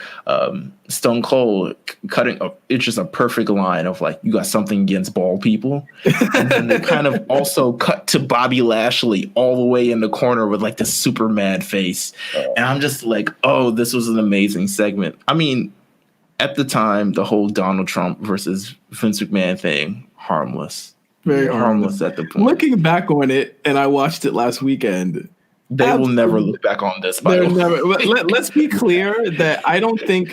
Stone Cold cutting up. It's just a perfect line of like, you got something against bald people. And then they kind of also cut to Bobby Lashley all the way in the corner with like this super mad face. And I'm just like, oh, this was an amazing segment. I mean, at the time, the whole Donald Trump versus Vince McMahon thing, harmless. Very harmless at the point. Looking back on it, and I watched it last weekend. They will never look back on this. Let's be clear that I do think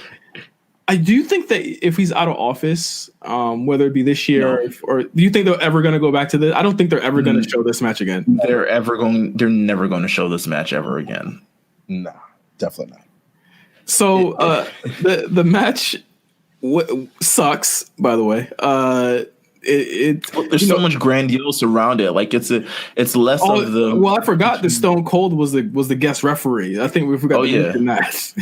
that if he's out of office, whether it be this year or do you think they're ever going to go back to this? I don't think they're ever going to show this match again. They're never going to show this match ever again. No, definitely not. So the match sucks, by the way. There's so much grandiose around it. Like it's less of the. Well, I forgot that Stone Cold was the guest referee. I think we forgot to mention that.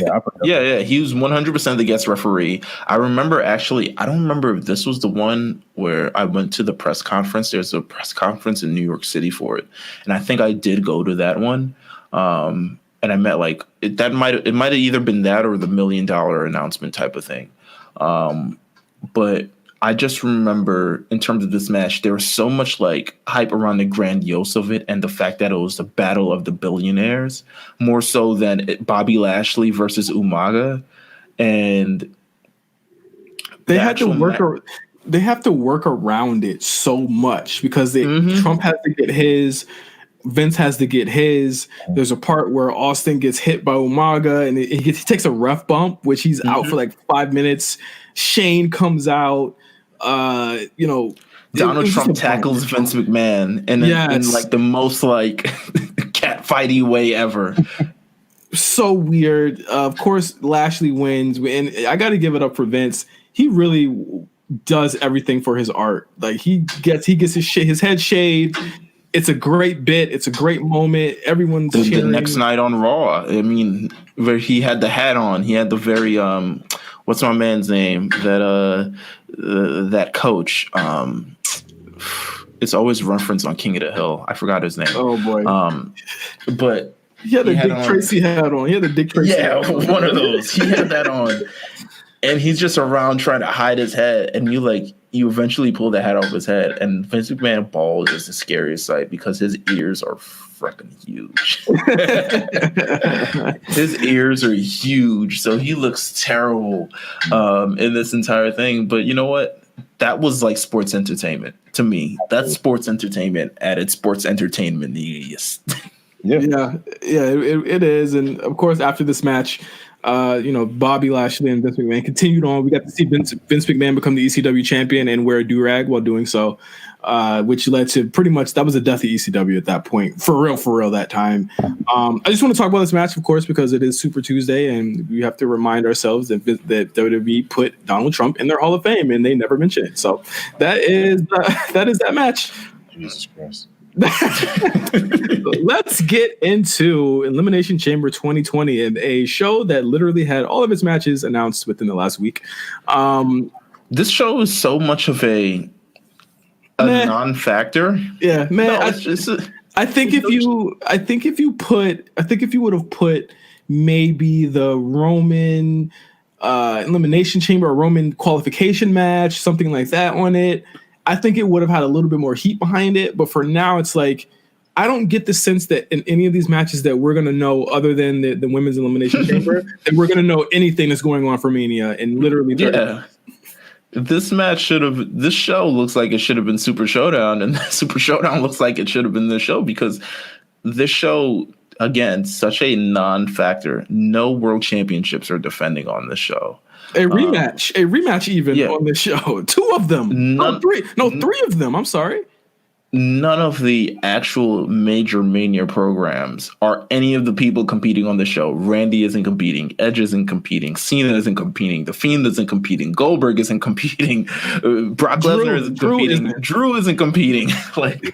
Yeah. He was 100% the guest referee. I remember actually. I don't remember if this was the one where I went to the press conference. There's a press conference in New York City for it, and I think I did go to that one. And I met like it might have either been that or the $1 million announcement type of thing. But I just remember in terms of this match, there was so much like hype around the grandiose of it and the fact that it was the battle of the billionaires more so than Bobby Lashley versus Umaga. And they had to work. They have to work around it so much because Trump has to get his. Vince has to get his. There's a part where Austin gets hit by Umaga and he takes a ref bump, which he's out for like 5 minutes. Shane comes out. Donald Trump tackles Vince McMahon in like the most like cat fighty way ever. So weird. Of course, Lashley wins, and I got to give it up for Vince. He really does everything for his art. Like he gets his head shaved. It's a great bit. It's a great moment. Everyone's the next night on Raw. I mean, where he had the hat on. He had the very what's my man's name? That coach. It's always referenced on King of the Hill. I forgot his name. Oh boy. But he had the Dick Tracy hat on. He had the Dick Tracy hat on. One of those. He had that on. And he's just around trying to hide his head. And you eventually pull the hat off his head. And Vince McMahon bald is the scariest sight because his ears are freaking huge. His ears are huge. So he looks terrible in this entire thing. But you know what? that was like sports entertainment to me. That's sports entertainment at its sports entertainment. Yeah, it is. And of course, after this match, Bobby Lashley and Vince McMahon continued on. We got to see Vince McMahon become the ECW champion and wear a do-rag while doing so, which led to pretty much that was the death of ECW at that point. For real that time. I just want to talk about this match, of course, because it is Super Tuesday and we have to remind ourselves that WWE put Donald Trump in their Hall of Fame and they never mention it. So that is that match. Jesus Christ. Let's get into Elimination Chamber 2020 and a show that literally had all of its matches announced within the last week. This show is so much of a non-factor. Yeah, man. No, I think if you would have put maybe the Roman Elimination Chamber or Roman qualification match, something like that on it, I think it would have had a little bit more heat behind it. But for now, it's like, I don't get the sense that in any of these matches that we're going to know, other than the Women's Elimination Chamber, that we're going to know anything that's going on for Mania and literally. Yeah. This show looks like it should have been Super Showdown, and Super Showdown looks like it should have been this show, because this show, again, such a non-factor. No world championships are defending on this show. A rematch even on this show. 2 of them. Three of them. I'm sorry. None of the actual major Mania programs are any of the people competing on the show. Randy isn't competing. Edge isn't competing. Cena isn't competing. The Fiend isn't competing. Goldberg isn't competing. Brock Lesnar isn't competing. Drew isn't competing. Like,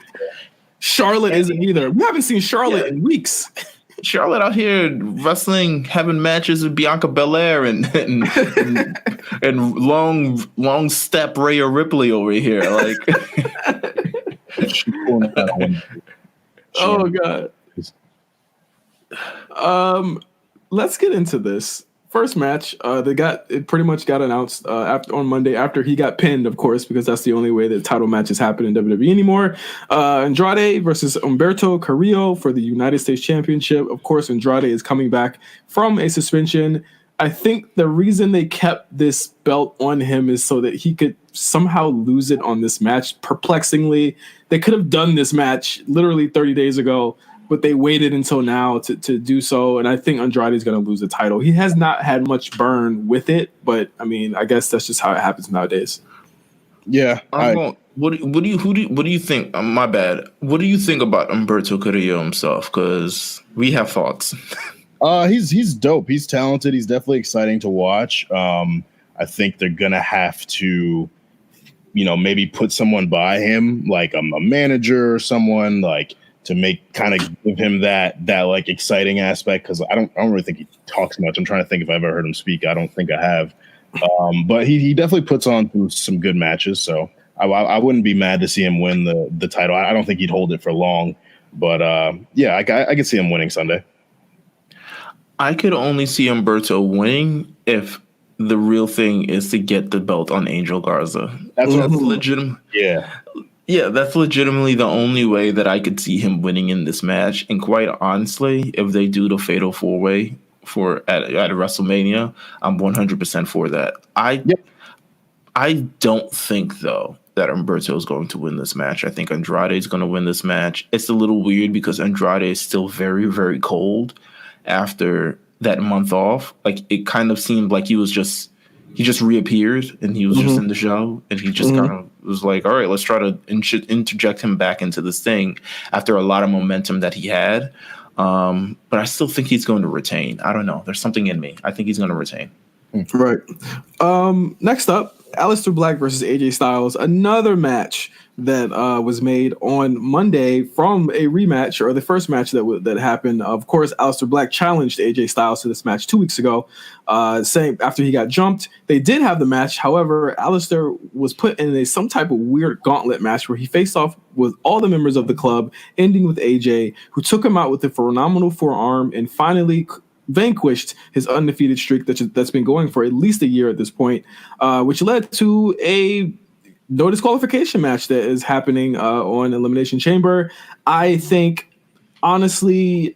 Charlotte isn't either. We haven't seen Charlotte in weeks. Charlotte out here wrestling, having matches with Bianca Belair and long step Rhea Ripley over here. Like, oh God. Let's get into this first match. It pretty much got announced on Monday after he got pinned, of course, because that's the only way that title matches happen in WWE anymore. Andrade versus Humberto Carrillo for the United States Championship. Of course, Andrade is coming back from a suspension. I think the reason they kept this belt on him is so that he could somehow lose it on this match. Perplexingly, they could have done this match literally 30 days ago, but they waited until now to do so. And I think Andrade is going to lose the title. He has not had much burn with it, but I mean, I guess that's just how it happens nowadays. Yeah. What do you think? My bad. What do you think about Humberto Carrillo himself? Because we have thoughts. He's dope. He's talented. He's definitely exciting to watch. I think they're gonna have to, maybe put someone by him, like a manager or someone, like, to give him that like exciting aspect, because I don't really think he talks much. I'm trying to think if I've ever heard him speak. I don't think I have. But he definitely puts on some good matches. So I wouldn't be mad to see him win the title. I don't think he'd hold it for long, but I could see him winning Sunday. I could only see Humberto winning if the real thing is to get the belt on Angel Garza. That's legitimate. Yeah. Yeah, that's legitimately the only way that I could see him winning in this match. And quite honestly, if they do the Fatal 4-Way at WrestleMania, I'm 100% for that. I don't think, though, that Humberto is going to win this match. I think Andrade is going to win this match. It's a little weird because Andrade is still very, very cold after that month off. Like, it kind of seemed like he just reappeared and he was just in the show, and he just kind of was like, all right, let's try to interject him back into this thing after a lot of momentum that he had. But I still think he's going to retain. I don't know. There's something in me. I think he's going to retain. Right. Next up, Aleister Black versus AJ Styles. Another match that was made on Monday from a rematch, or the first match that happened. Of course, Aleister Black challenged AJ Styles to this match 2 weeks ago, saying after he got jumped. They did have the match. However, Aleister was put in some type of weird gauntlet match where he faced off with all the members of the club, ending with AJ, who took him out with a phenomenal forearm and finally vanquished his undefeated streak that's been going for at least a year at this point, which led to a no disqualification match that is happening on Elimination Chamber. I think, honestly,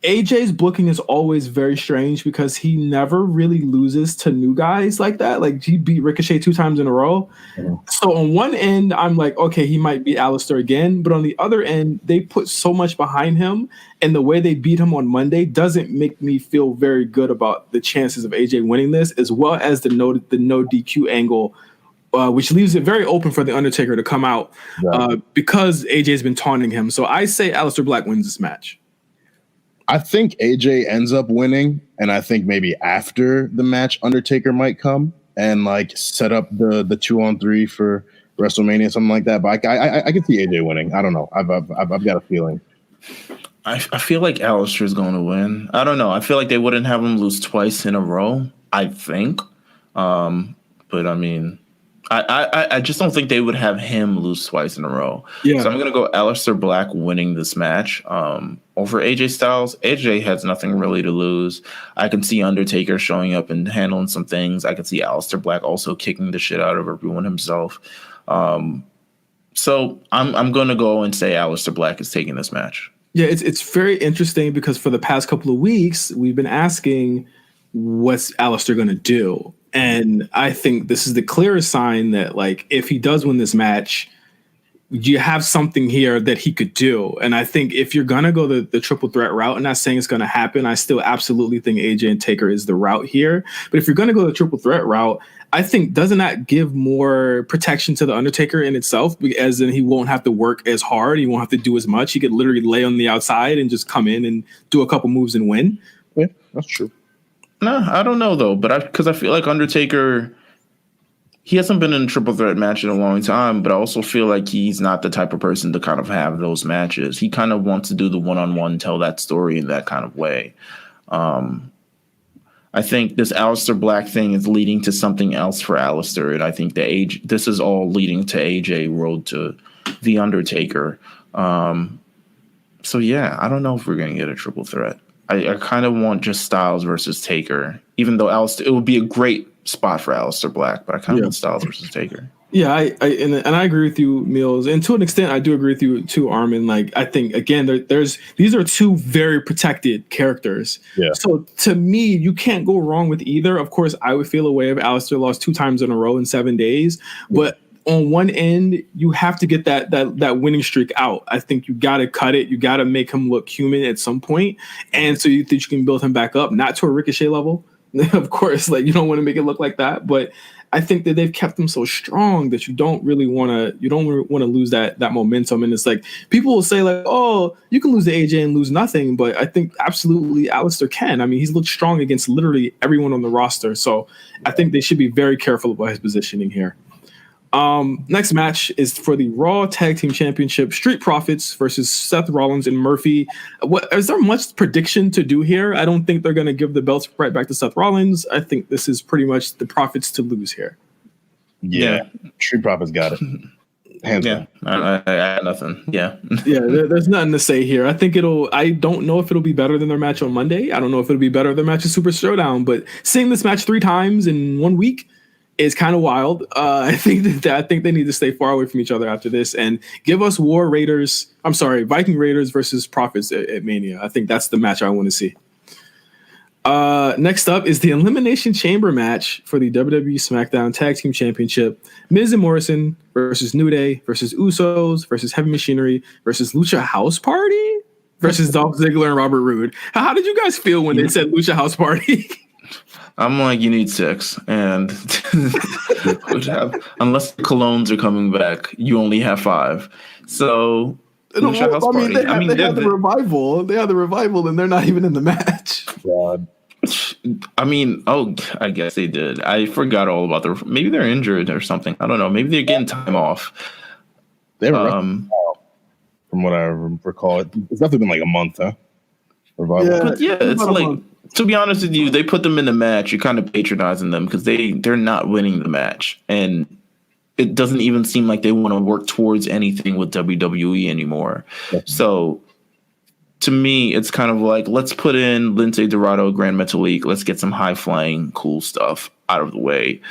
AJ's booking is always very strange because he never really loses to new guys like that. Like he beat Ricochet 2 times in a row. Mm-hmm. So on one end, I'm like, okay, he might beat Aleister again. But on the other end, they put so much behind him, and the way they beat him on Monday doesn't make me feel very good about the chances of AJ winning this, as well as the no DQ angle, which leaves it very open for the Undertaker to come out because AJ's been taunting him. So I say Aleister Black wins this match. I think AJ ends up winning, and I think maybe after the match, Undertaker might come and like set up the 2-on-3 for WrestleMania, something like that. But I can see AJ winning. I don't know. I've got a feeling. I feel like Aleister's going to win. I don't know. I feel like they wouldn't have him lose twice in a row, I think. But I mean, I just don't think they would have him lose twice in a row. Yeah. So I'm going to go Aleister Black winning this match over AJ Styles. AJ has nothing really to lose. I can see Undertaker showing up and handling some things. I can see Aleister Black also kicking the shit out of everyone himself. So I'm going to go and say Aleister Black is taking this match. Yeah, it's very interesting because for the past couple of weeks, we've been asking what's Aleister going to do. And I think this is the clearest sign that, like, if he does win this match, you have something here that he could do. And I think if you're going to go the triple threat route, I'm not saying it's going to happen. I still absolutely think AJ and Taker is the route here. But if you're going to go the triple threat route, I think doesn't that give more protection to the Undertaker in itself? As in he won't have to work as hard. He won't have to do as much. He could literally lay on the outside and just come in and do a couple moves and win. Yeah, that's true. No, I don't know, though. But because I feel like Undertaker, he hasn't been in a triple threat match in a long time, but I also feel like he's not the type of person to kind of have those matches. He kind of wants to do the one-on-one, tell that story in that kind of way. I think this Aleister Black thing is leading to something else for Aleister, and I think this is all leading to AJ road to the Undertaker. So yeah, I don't know if we're going to get a triple threat. I kind of want just Styles versus Taker, even though it would be a great spot for Aleister Black, but I kind of want Styles versus Taker. Yeah, I agree with you, Meelz, and to an extent, I do agree with you too, Armon. Like, I think again, these are two very protected characters. Yeah. So to me, you can't go wrong with either. Of course, I would feel a way if Aleister lost 2 times in a row in 7 days, but on one end, you have to get that winning streak out. I think you got to cut it. You got to make him look human at some point, and so you think you can build him back up, not to a Ricochet level, of course. Like, you don't want to make it look like that, but I think that they've kept him so strong that you don't want to lose that momentum. And it's like people will say like, oh, you can lose to AJ and lose nothing, but I think absolutely Aleister can. I mean, he's looked strong against literally everyone on the roster, so I think they should be very careful about his positioning here. Next match is for the Raw Tag Team Championship, Street Profits versus Seth Rollins and Murphy. Is there much prediction to do here? I don't think they're going to give the belts right back to Seth Rollins. I think this is pretty much the Profits to lose here. Yeah. Street Profits got it. Hands down. I had nothing. Yeah. There's nothing to say here. I don't know if it'll be better than their match on Monday. I don't know if it'll be better than their match at Super Showdown, but seeing this match 3 times in 1 week is kind of wild. I think they need to stay far away from each other after this and give us Viking Raiders versus Profits at Mania. I think that's the match I want to see. Next up is the Elimination Chamber match for the WWE SmackDown Tag Team Championship. Miz and Morrison versus New Day versus Usos versus Heavy Machinery versus Lucha House Party versus Dolph Ziggler and Robert Roode. How did you guys feel when they said Lucha House Party? I'm like, you need 6, and unless the colognes are coming back, you only have 5. So, they have the revival. They have the revival, and they're not even in the match. God. I mean, I guess they did. I forgot all about maybe they're injured or something. I don't know. Maybe they're getting time off. They were from what I recall. It's definitely been like a month, huh? Revival. Yeah, but it's like. To be honest with you, they put them in the match. You're kind of patronizing them because they're not winning the match. And it doesn't even seem like they want to work towards anything with WWE anymore. So to me, it's kind of like, let's put in Lince Dorado, Grand Metalik. Let's get some high-flying, cool stuff out of the way.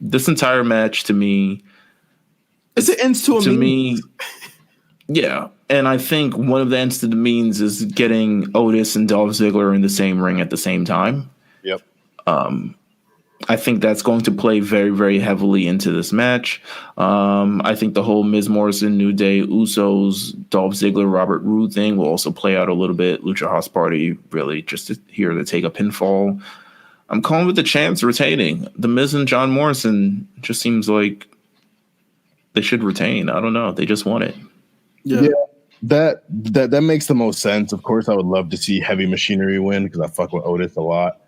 This entire match, to me... It's an ends to a means. Me, yeah. And I think one of the instant means is getting Otis and Dolph Ziggler in the same ring at the same time. Yep. I think that's going to play very, very heavily into this match. I think the whole Miz Morrison, New Day, Usos, Dolph Ziggler, Robert Roode thing will also play out a little bit. Lucha House Party really just here to take a pinfall. I'm calling with the champs retaining. The Miz and John Morrison just seems like they should retain. I don't know. They just want it. Yeah. That makes the most sense. Of course, I would love to see Heavy Machinery win because I fuck with Otis a lot.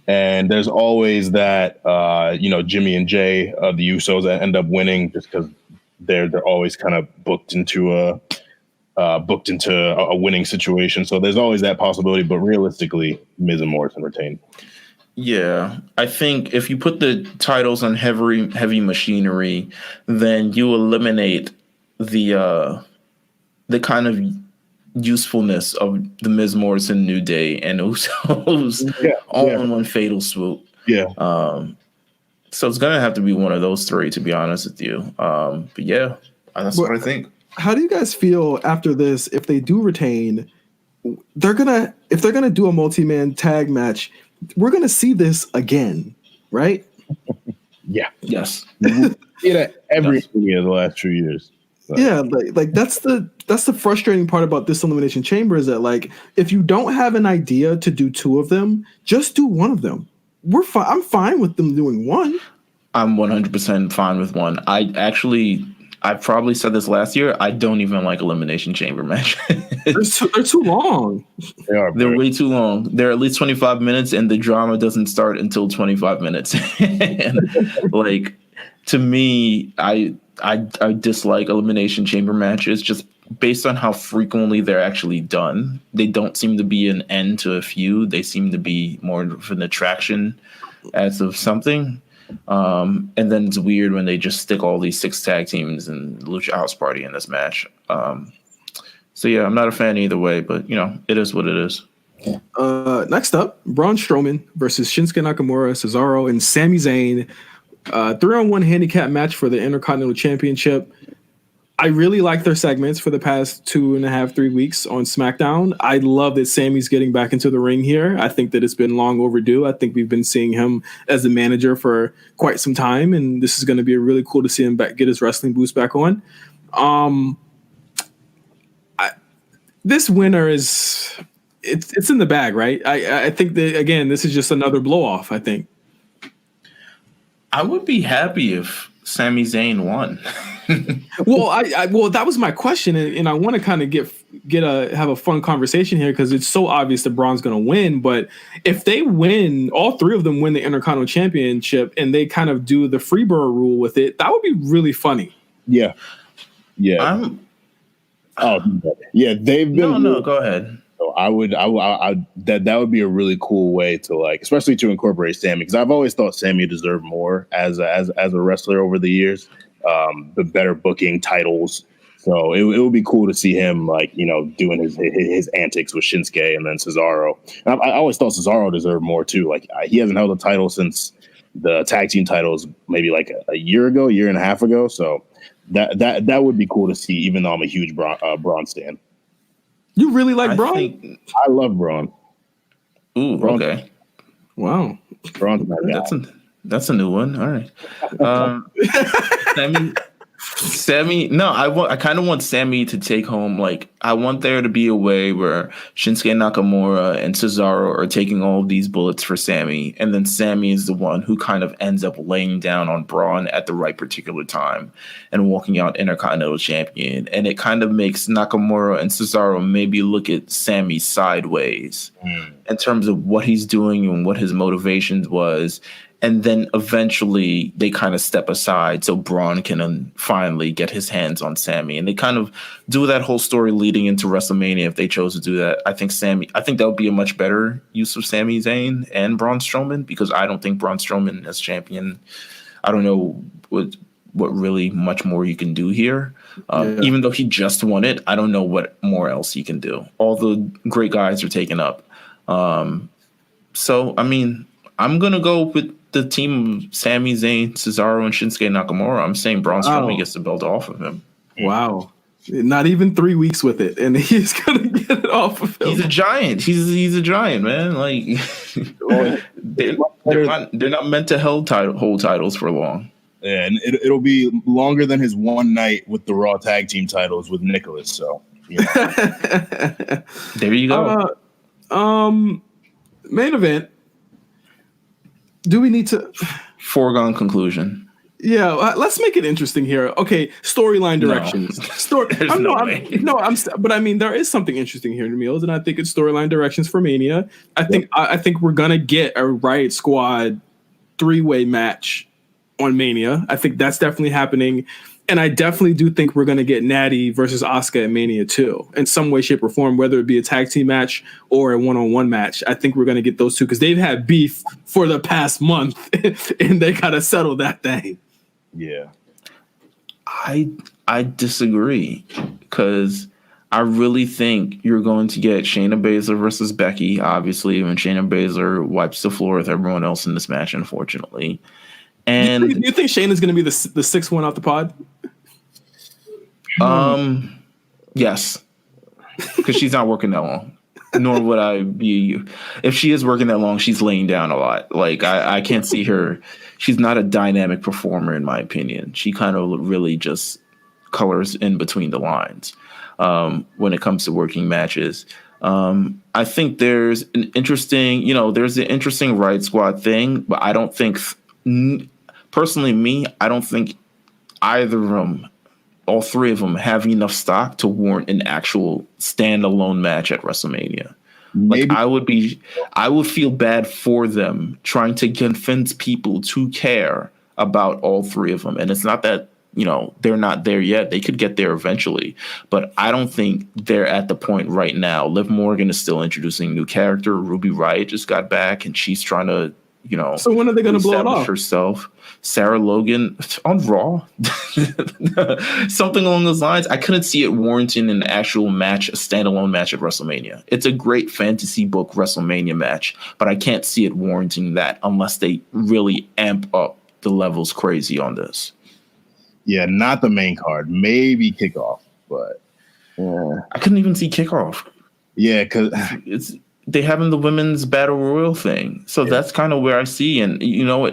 And there's always that, Jimmy and Jay of the Usos that end up winning just because they're always kind of booked into a winning situation. So there's always that possibility. But realistically, Miz and Morrison retain. Yeah, I think if you put the titles on heavy machinery, then you eliminate the kind of usefulness of the Miz Morrison, New Day, and Usos all in one fatal swoop. Yeah. So it's gonna have to be one of those three, to be honest with you. But yeah, that's what I think. How do you guys feel after this? If they do retain, if they're gonna do a multi-man tag match, we're gonna see this again, right? Yeah. Yes. Every year the last 2 years. So. Yeah, like that's the frustrating part about this Elimination Chamber is that like if you don't have an idea to do two of them, just do one of them. I'm fine with them doing one. I'm 100% fine with one. I probably said this last year. I don't even like Elimination Chamber matches. They're too long. They're way too long. They're at least 25 minutes, and the drama doesn't start until 25 minutes. And, like, to me, I dislike Elimination Chamber matches just based on how frequently they're actually done. They don't seem to be an end to a feud. They seem to be more of an attraction as of something. And then it's weird when they just stick all these 6 tag teams and Lucha House Party in this match. So yeah, I'm not a fan either way, but it is what it is. Next up, Braun Strowman versus Shinsuke Nakamura, Cesaro, and Sami Zayn. 3-on-1 handicap match for the Intercontinental Championship. I really like their segments for the past 2.5-3 weeks on SmackDown. I love that Sammy's getting back into the ring here. I think that it's been long overdue. I think we've been seeing him as the manager for quite some time, and this is going to be really cool to see him get his wrestling boost back on. This winner is it's in the bag, right? I think that again, this is just another blow off. I think. I would be happy if Sami Zayn won. Well, that was my question, and I want to kind of have a fun conversation here because it's so obvious that Braun's going to win. But if they win, all three of them win the Intercontinental Championship, and they kind of do the Freeborough rule with it, that would be really funny. Yeah. They've been. No, go ahead. So I would that would be a really cool way to especially to incorporate Sammy, because I've always thought Sammy deserved more as a wrestler over the years, the better booking, titles. So it would be cool to see him doing his antics with Shinsuke and then Cesaro. And I always thought Cesaro deserved more too. He hasn't held a title since the tag team titles maybe a year and a half ago. So that would be cool to see, even though I'm a huge Braun stan. You really like Braun? I love Braun. Ooh, Braun. Okay. Wow. Braun's my guy. That's a new one. All right. Sammy. No, I kind of want Sammy to take home. I want there to be a way where Shinsuke Nakamura and Cesaro are taking all of these bullets for Sammy, and then Sammy is the one who kind of ends up laying down on Braun at the right particular time and walking out Intercontinental Champion. And it kind of makes Nakamura and Cesaro maybe look at Sammy sideways in terms of what he's doing and what his motivations was. And then eventually they kind of step aside so Braun can finally get his hands on Sammy. And they kind of do that whole story leading into WrestleMania if they chose to do that. I think that would be a much better use of Sami Zayn and Braun Strowman, because I don't think Braun Strowman as champion, I don't know what really much more you can do here. Even though he just won it, I don't know what more else he can do. All the great guys are taken up. So, I mean, I'm going to go with the team of Sami Zayn, Cesaro, and Shinsuke Nakamura. I'm saying Braun Strowman gets the belt off of him. Wow. Not even 3 weeks with it, and he's gonna get it off of him. He's a giant. He's a giant, man. Like they're not meant to hold titles for long. Yeah, and it'll be longer than his one night with the Raw Tag Team titles with Nicholas. So there you go. Main event. Do we need to? Foregone conclusion. Yeah, let's make it interesting here. Okay, storyline directions. But I mean, there is something interesting here, Meelz, and I think it's storyline directions for Mania. I think we're gonna get a Riot Squad 3-way match on Mania. I think that's definitely happening, and I definitely do think we're gonna get Natty versus Asuka at Mania too, in some way, shape, or form, whether it be a tag team match or a one-on-one match. I think we're gonna get those two because they've had beef for the past month, and they gotta settle that thing. Yeah, I disagree because I really think you're going to get Shayna Baszler versus Becky, obviously, when Shayna Baszler wipes the floor with everyone else in this match, unfortunately. And do you think Shayna's going to be the sixth one off the pod? Yes, because she's not working that long. Nor would I be. If she is working that long, she's laying down a lot. Like I can't see her. She's not a dynamic performer, in my opinion. She kind of really just colors in between the lines when it comes to working matches. I think there's an interesting, there's the interesting Riot Squad thing, but I don't think, personally, I don't think either of them, all three of them, have enough stock to warrant an actual standalone match at WrestleMania. Maybe. Like I would feel bad for them trying to convince people to care about all three of them. And it's not that, they're not there yet. They could get there eventually, but I don't think they're at the point right now. Liv Morgan is still introducing a new character. Ruby Riott just got back and she's trying to, So when are they going to blow it off? Herself. Sarah Logan on Raw, something along those lines. I couldn't see it warranting an actual match, a standalone match at WrestleMania. It's a great fantasy book WrestleMania match, but I can't see it warranting that unless they really amp up the levels crazy on this. Yeah, not the main card, maybe kickoff, but I couldn't even see kickoff. Yeah, because they having the women's battle royal thing. So that's kind of where I see. And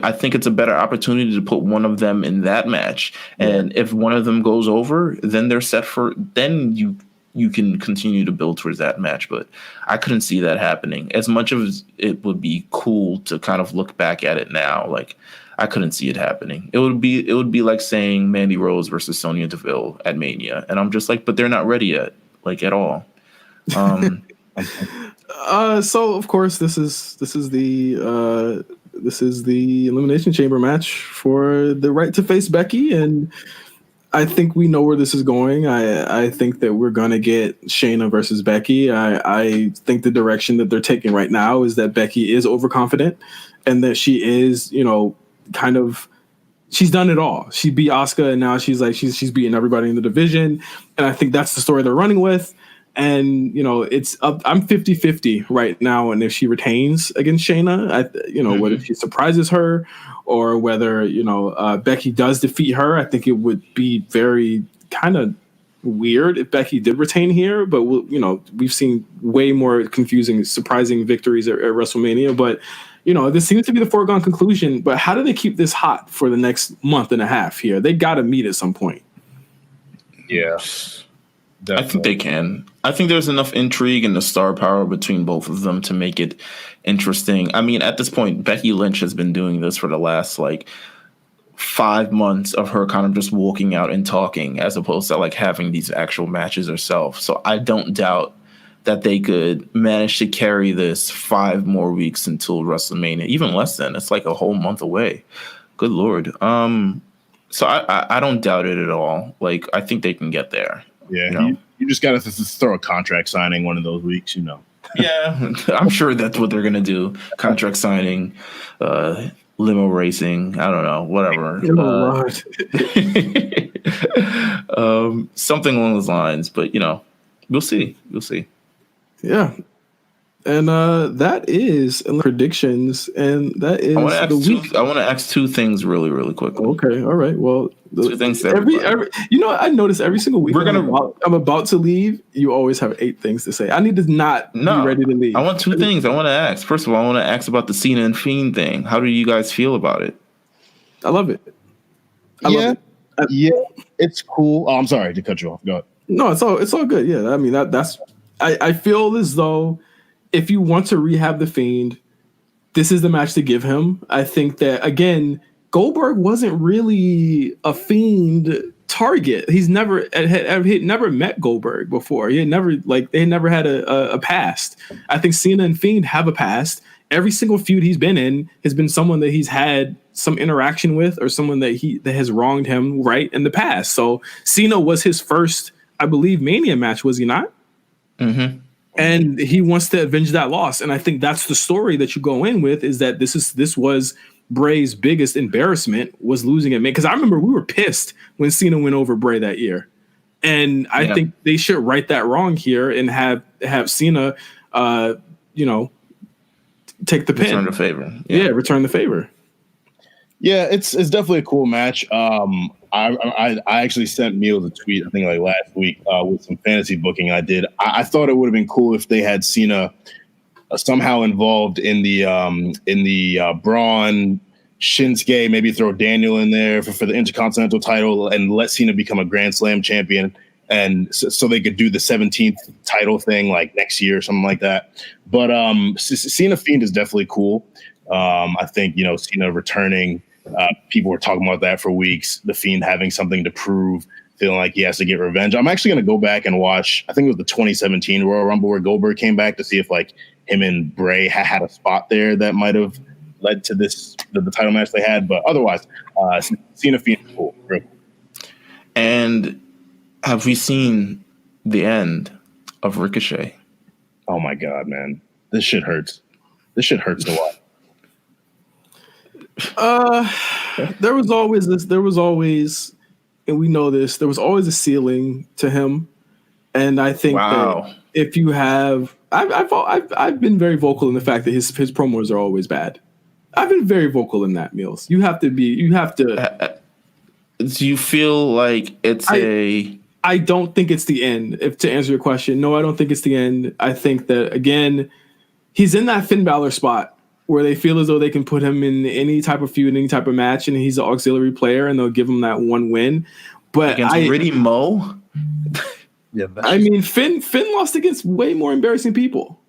I think it's a better opportunity to put one of them in that match. And if one of them goes over, then they're set for, then you can continue to build towards that match. But I couldn't see that happening. As much as it would be cool to kind of look back at it now, like I couldn't see it happening. It would be like saying Mandy Rose versus Sonya Deville at Mania. And I'm just like, but they're not ready yet, like at all. So of course this is the Elimination Chamber match for the right to face Becky, and I think we know where this is going. I think that we're gonna get Shayna versus Becky. I think the direction that they're taking right now is that Becky is overconfident and that she is, kind of, she's done it all. She beat Asuka and now she's like she's beating everybody in the division, and I think that's the story they're running with. And, it's up. I'm 50-50 right now. And if she retains against Shayna, whether she surprises her or whether, Becky does defeat her, I think it would be very kind of weird if Becky did retain here. But, we've seen way more confusing, surprising victories at WrestleMania. But, this seems to be the foregone conclusion. But how do they keep this hot for the next month and a half here? They got to meet at some point. Yeah. Definitely. I think they can. I think there's enough intrigue and the star power between both of them to make it interesting. I mean, at this point, Becky Lynch has been doing this for the last 5 months of her kind of just walking out and talking as opposed to having these actual matches herself. So I don't doubt that they could manage to carry this 5 more weeks until WrestleMania, even less than. It's like a whole month away. Good Lord. So I don't doubt it at all. I think they can get there. Yeah, you just got to throw a contract signing one of those weeks, Yeah, I'm sure that's what they're going to do. Contract signing, limo racing, I don't know, whatever. Something along those lines, but, we'll see. We'll see. Yeah. And that is predictions, and that is I want to ask 2 things really, really quickly. Okay, all right. Well, 2 things to every everybody. I notice every single week I'm about to leave, you always have 8 things to say. I need to not be ready to leave. I want 2 things I want to ask. First of all, I want to ask about the Cena and Fiend thing. How do you guys feel about it? I love it. I love it. Yeah, it's cool. Oh, I'm sorry to cut you off. Go ahead. No, it's all good. Yeah, I mean that's I feel as though if you want to rehab the Fiend, this is the match to give him. I think that again, Goldberg wasn't really a Fiend target. He's never had never met Goldberg before. He had never they never had a past. I think Cena and Fiend have a past. Every single feud he's been in has been someone that he's had some interaction with or someone that has wronged him right in the past. So Cena was his first, I believe, Mania match, was he not? Mm-hmm. And he wants to avenge that loss. And I think that's the story that you go in with, is that this was Bray's biggest embarrassment, was losing it. Because I remember we were pissed when Cena went over Bray that year. And I think they should right that wrong here and have Cena, take the pin. Return the favor. Yeah, return the favor. Yeah, it's definitely a cool match. I actually sent Meelz a tweet, I think like last week, with some fantasy booking I did. I thought it would have been cool if they had Cena somehow involved in the Braun Shinsuke, maybe throw Daniel in there for the Intercontinental title and let Cena become a Grand Slam champion. And so they could do the 17th title thing like next year or something like that. But Cena Fiend is definitely cool. I think, Cena returning, people were talking about that for weeks. The Fiend having something to prove, feeling like he has to get revenge. I'm actually going to go back and watch, I think it was the 2017 Royal Rumble where Goldberg came back to see if like him and Bray had a spot there that might have led to the title match they had. But otherwise, Cena Fiend is cool. Real cool. And have we seen the end of Ricochet? Oh my God, man. This shit hurts. This shit hurts to watch. There was always, and we know this, there was always a ceiling to him. And I think that if you have, I've been very vocal in the fact that his promos are always bad. I've been very vocal in that, Meelz. You have to. Do you feel like I don't think it's the end. If to answer your question, no, I don't think it's the end. I think that again, he's in that Finn Balor spot where they feel as though they can put him in any type of feud, any type of match, and he's an auxiliary player, and they'll give him that one win. But against Riddy Mo, I mean, Finn lost against way more embarrassing people.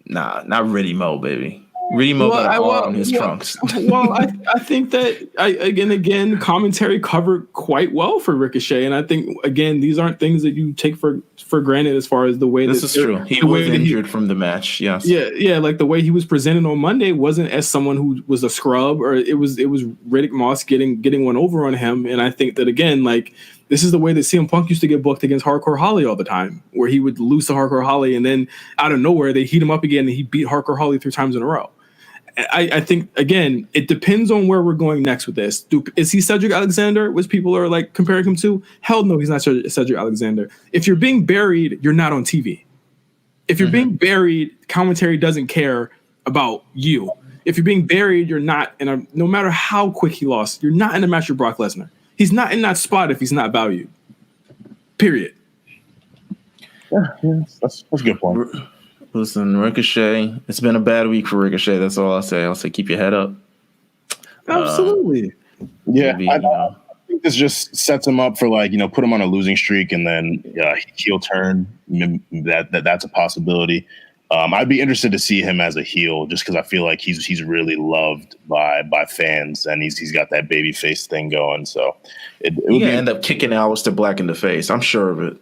Nah, not Riddy Mo, baby. Riddy Mo got an arm in his trunks. Well, I think that again, commentary covered quite well for Ricochet, and I think again, these aren't things that you take for granted as far as the way this is true. He was injured from the match. Yes. Yeah. Like the way he was presented on Monday wasn't as someone who was a scrub, or it was Riddick Moss getting one over on him, and I think that again, like this is the way that CM Punk used to get booked against Hardcore Holly all the time, where he would lose to Hardcore Holly, and then out of nowhere they heat him up again, and he beat Hardcore Holly 3 times in a row. I think, again, it depends on where we're going next with this. Is he Cedric Alexander, which people are like comparing him to? Hell no, he's not Cedric Alexander. If you're being buried, you're not on TV. If you're being buried, commentary doesn't care about you. If you're being buried, you're not no matter how quick he lost, you're not in a match with Brock Lesnar. He's not in that spot if he's not valued. Period. Yeah, that's a good point. Listen, Ricochet, it's been a bad week for Ricochet. That's all I'll say. I'll say keep your head up. Absolutely. Yeah, I think this just sets him up for put him on a losing streak and then heel turn. That's a possibility. I'd be interested to see him as a heel just because I feel like he's really loved by fans and he's got that baby face thing going. So it would end up kicking Aleister Black in the face. I'm sure of it.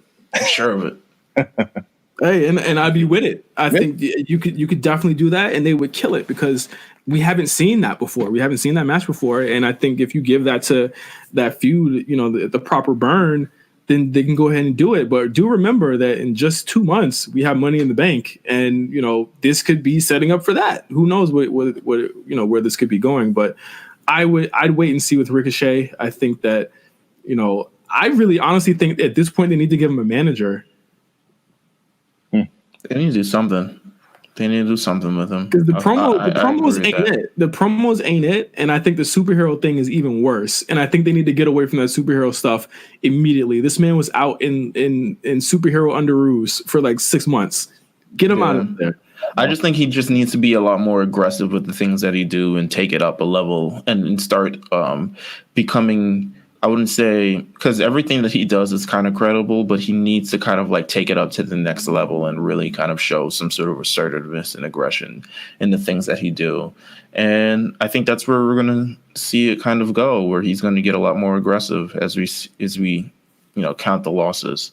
Hey, and I'd be with it. I think you could definitely do that, and they would kill it because we haven't seen that before. We haven't seen that match before, and I think if you give that to that feud, the proper burn, then they can go ahead and do it. But do remember that in just 2 months we have Money in the Bank, and this could be setting up for that. Who knows what where this could be going? But I'd wait and see with Ricochet. I think that I really honestly think at this point they need to give him a manager. They need to do something. They need to do something with him. Because the promos agree ain't with that. it. The promos ain't it. And I think the superhero thing is even worse. And I think they need to get away from that superhero stuff immediately. This man was out in superhero underoos for like 6 months. Get him out of there. I just think he just needs to be a lot more aggressive with the things that he do and take it up a level and start becoming, I wouldn't say, because everything that he does is kind of credible, but he needs to kind of like take it up to the next level and really kind of show some sort of assertiveness and aggression in the things that he do. And I think that's where we're going to see it kind of go, where he's going to get a lot more aggressive as we count the losses.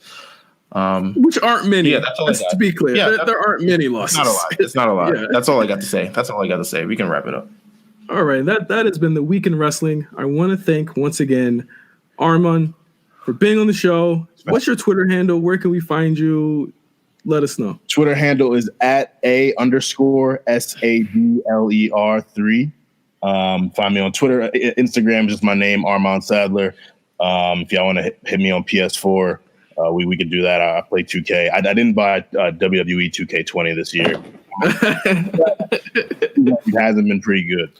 Which aren't many. Yeah, that's all I got. To be clear, Yeah, there aren't many losses. It's not a lot. Yeah. That's all I got to say. We can wrap it up. All right, that has been the Week in Wrestling. I want to thank once again Armon for being on the show. What's your Twitter handle? Where can we find you? Let us know. Twitter handle is at @A_SADLER3. Find me on Twitter, Instagram, just my name, Armon Sadler. If y'all want to hit me on PS4, we could do that. I play 2K. I didn't buy WWE 2K20 this year. It hasn't been pretty good.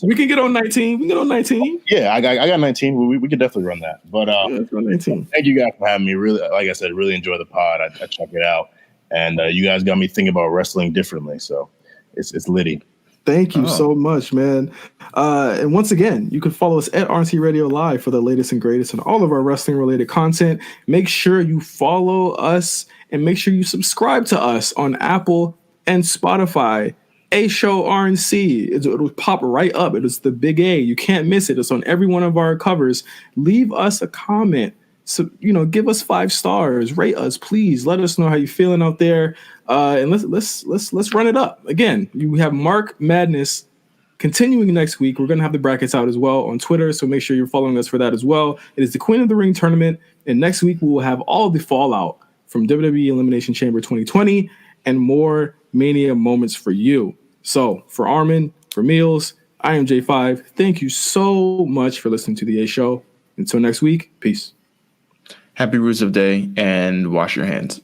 We can get on 19. We can get on 19. Yeah, I got 19. We could definitely run that. But Let's go 19. thank you guys for having me. Really, like I said, really enjoy the pod. I check it out, and you guys got me thinking about wrestling differently. So it's litty. Thank you so much, man. And once again, you can follow us at RNC Radio Live for the latest and greatest in all of our wrestling-related content. Make sure you follow us and make sure you subscribe to us on Apple and Spotify. A Show RNC. It'll pop right up. It is the big A. You can't miss it. It's on every one of our covers. Leave us a comment. So, give us 5 stars. Rate us, please. Let us know how you're feeling out there. And let's run it up. Again, you have Mark Madness continuing next week. We're gonna have the brackets out as well on Twitter, so make sure you're following us for that as well. It is the Queen of the Ring tournament, and next week we will have all of the fallout from WWE Elimination Chamber 2020 and more Mania moments for you. So for Armon, for Meelz, I am J5. Thank you so much for listening to the A Show. Until next week, peace. Happy Rusev Day and wash your hands.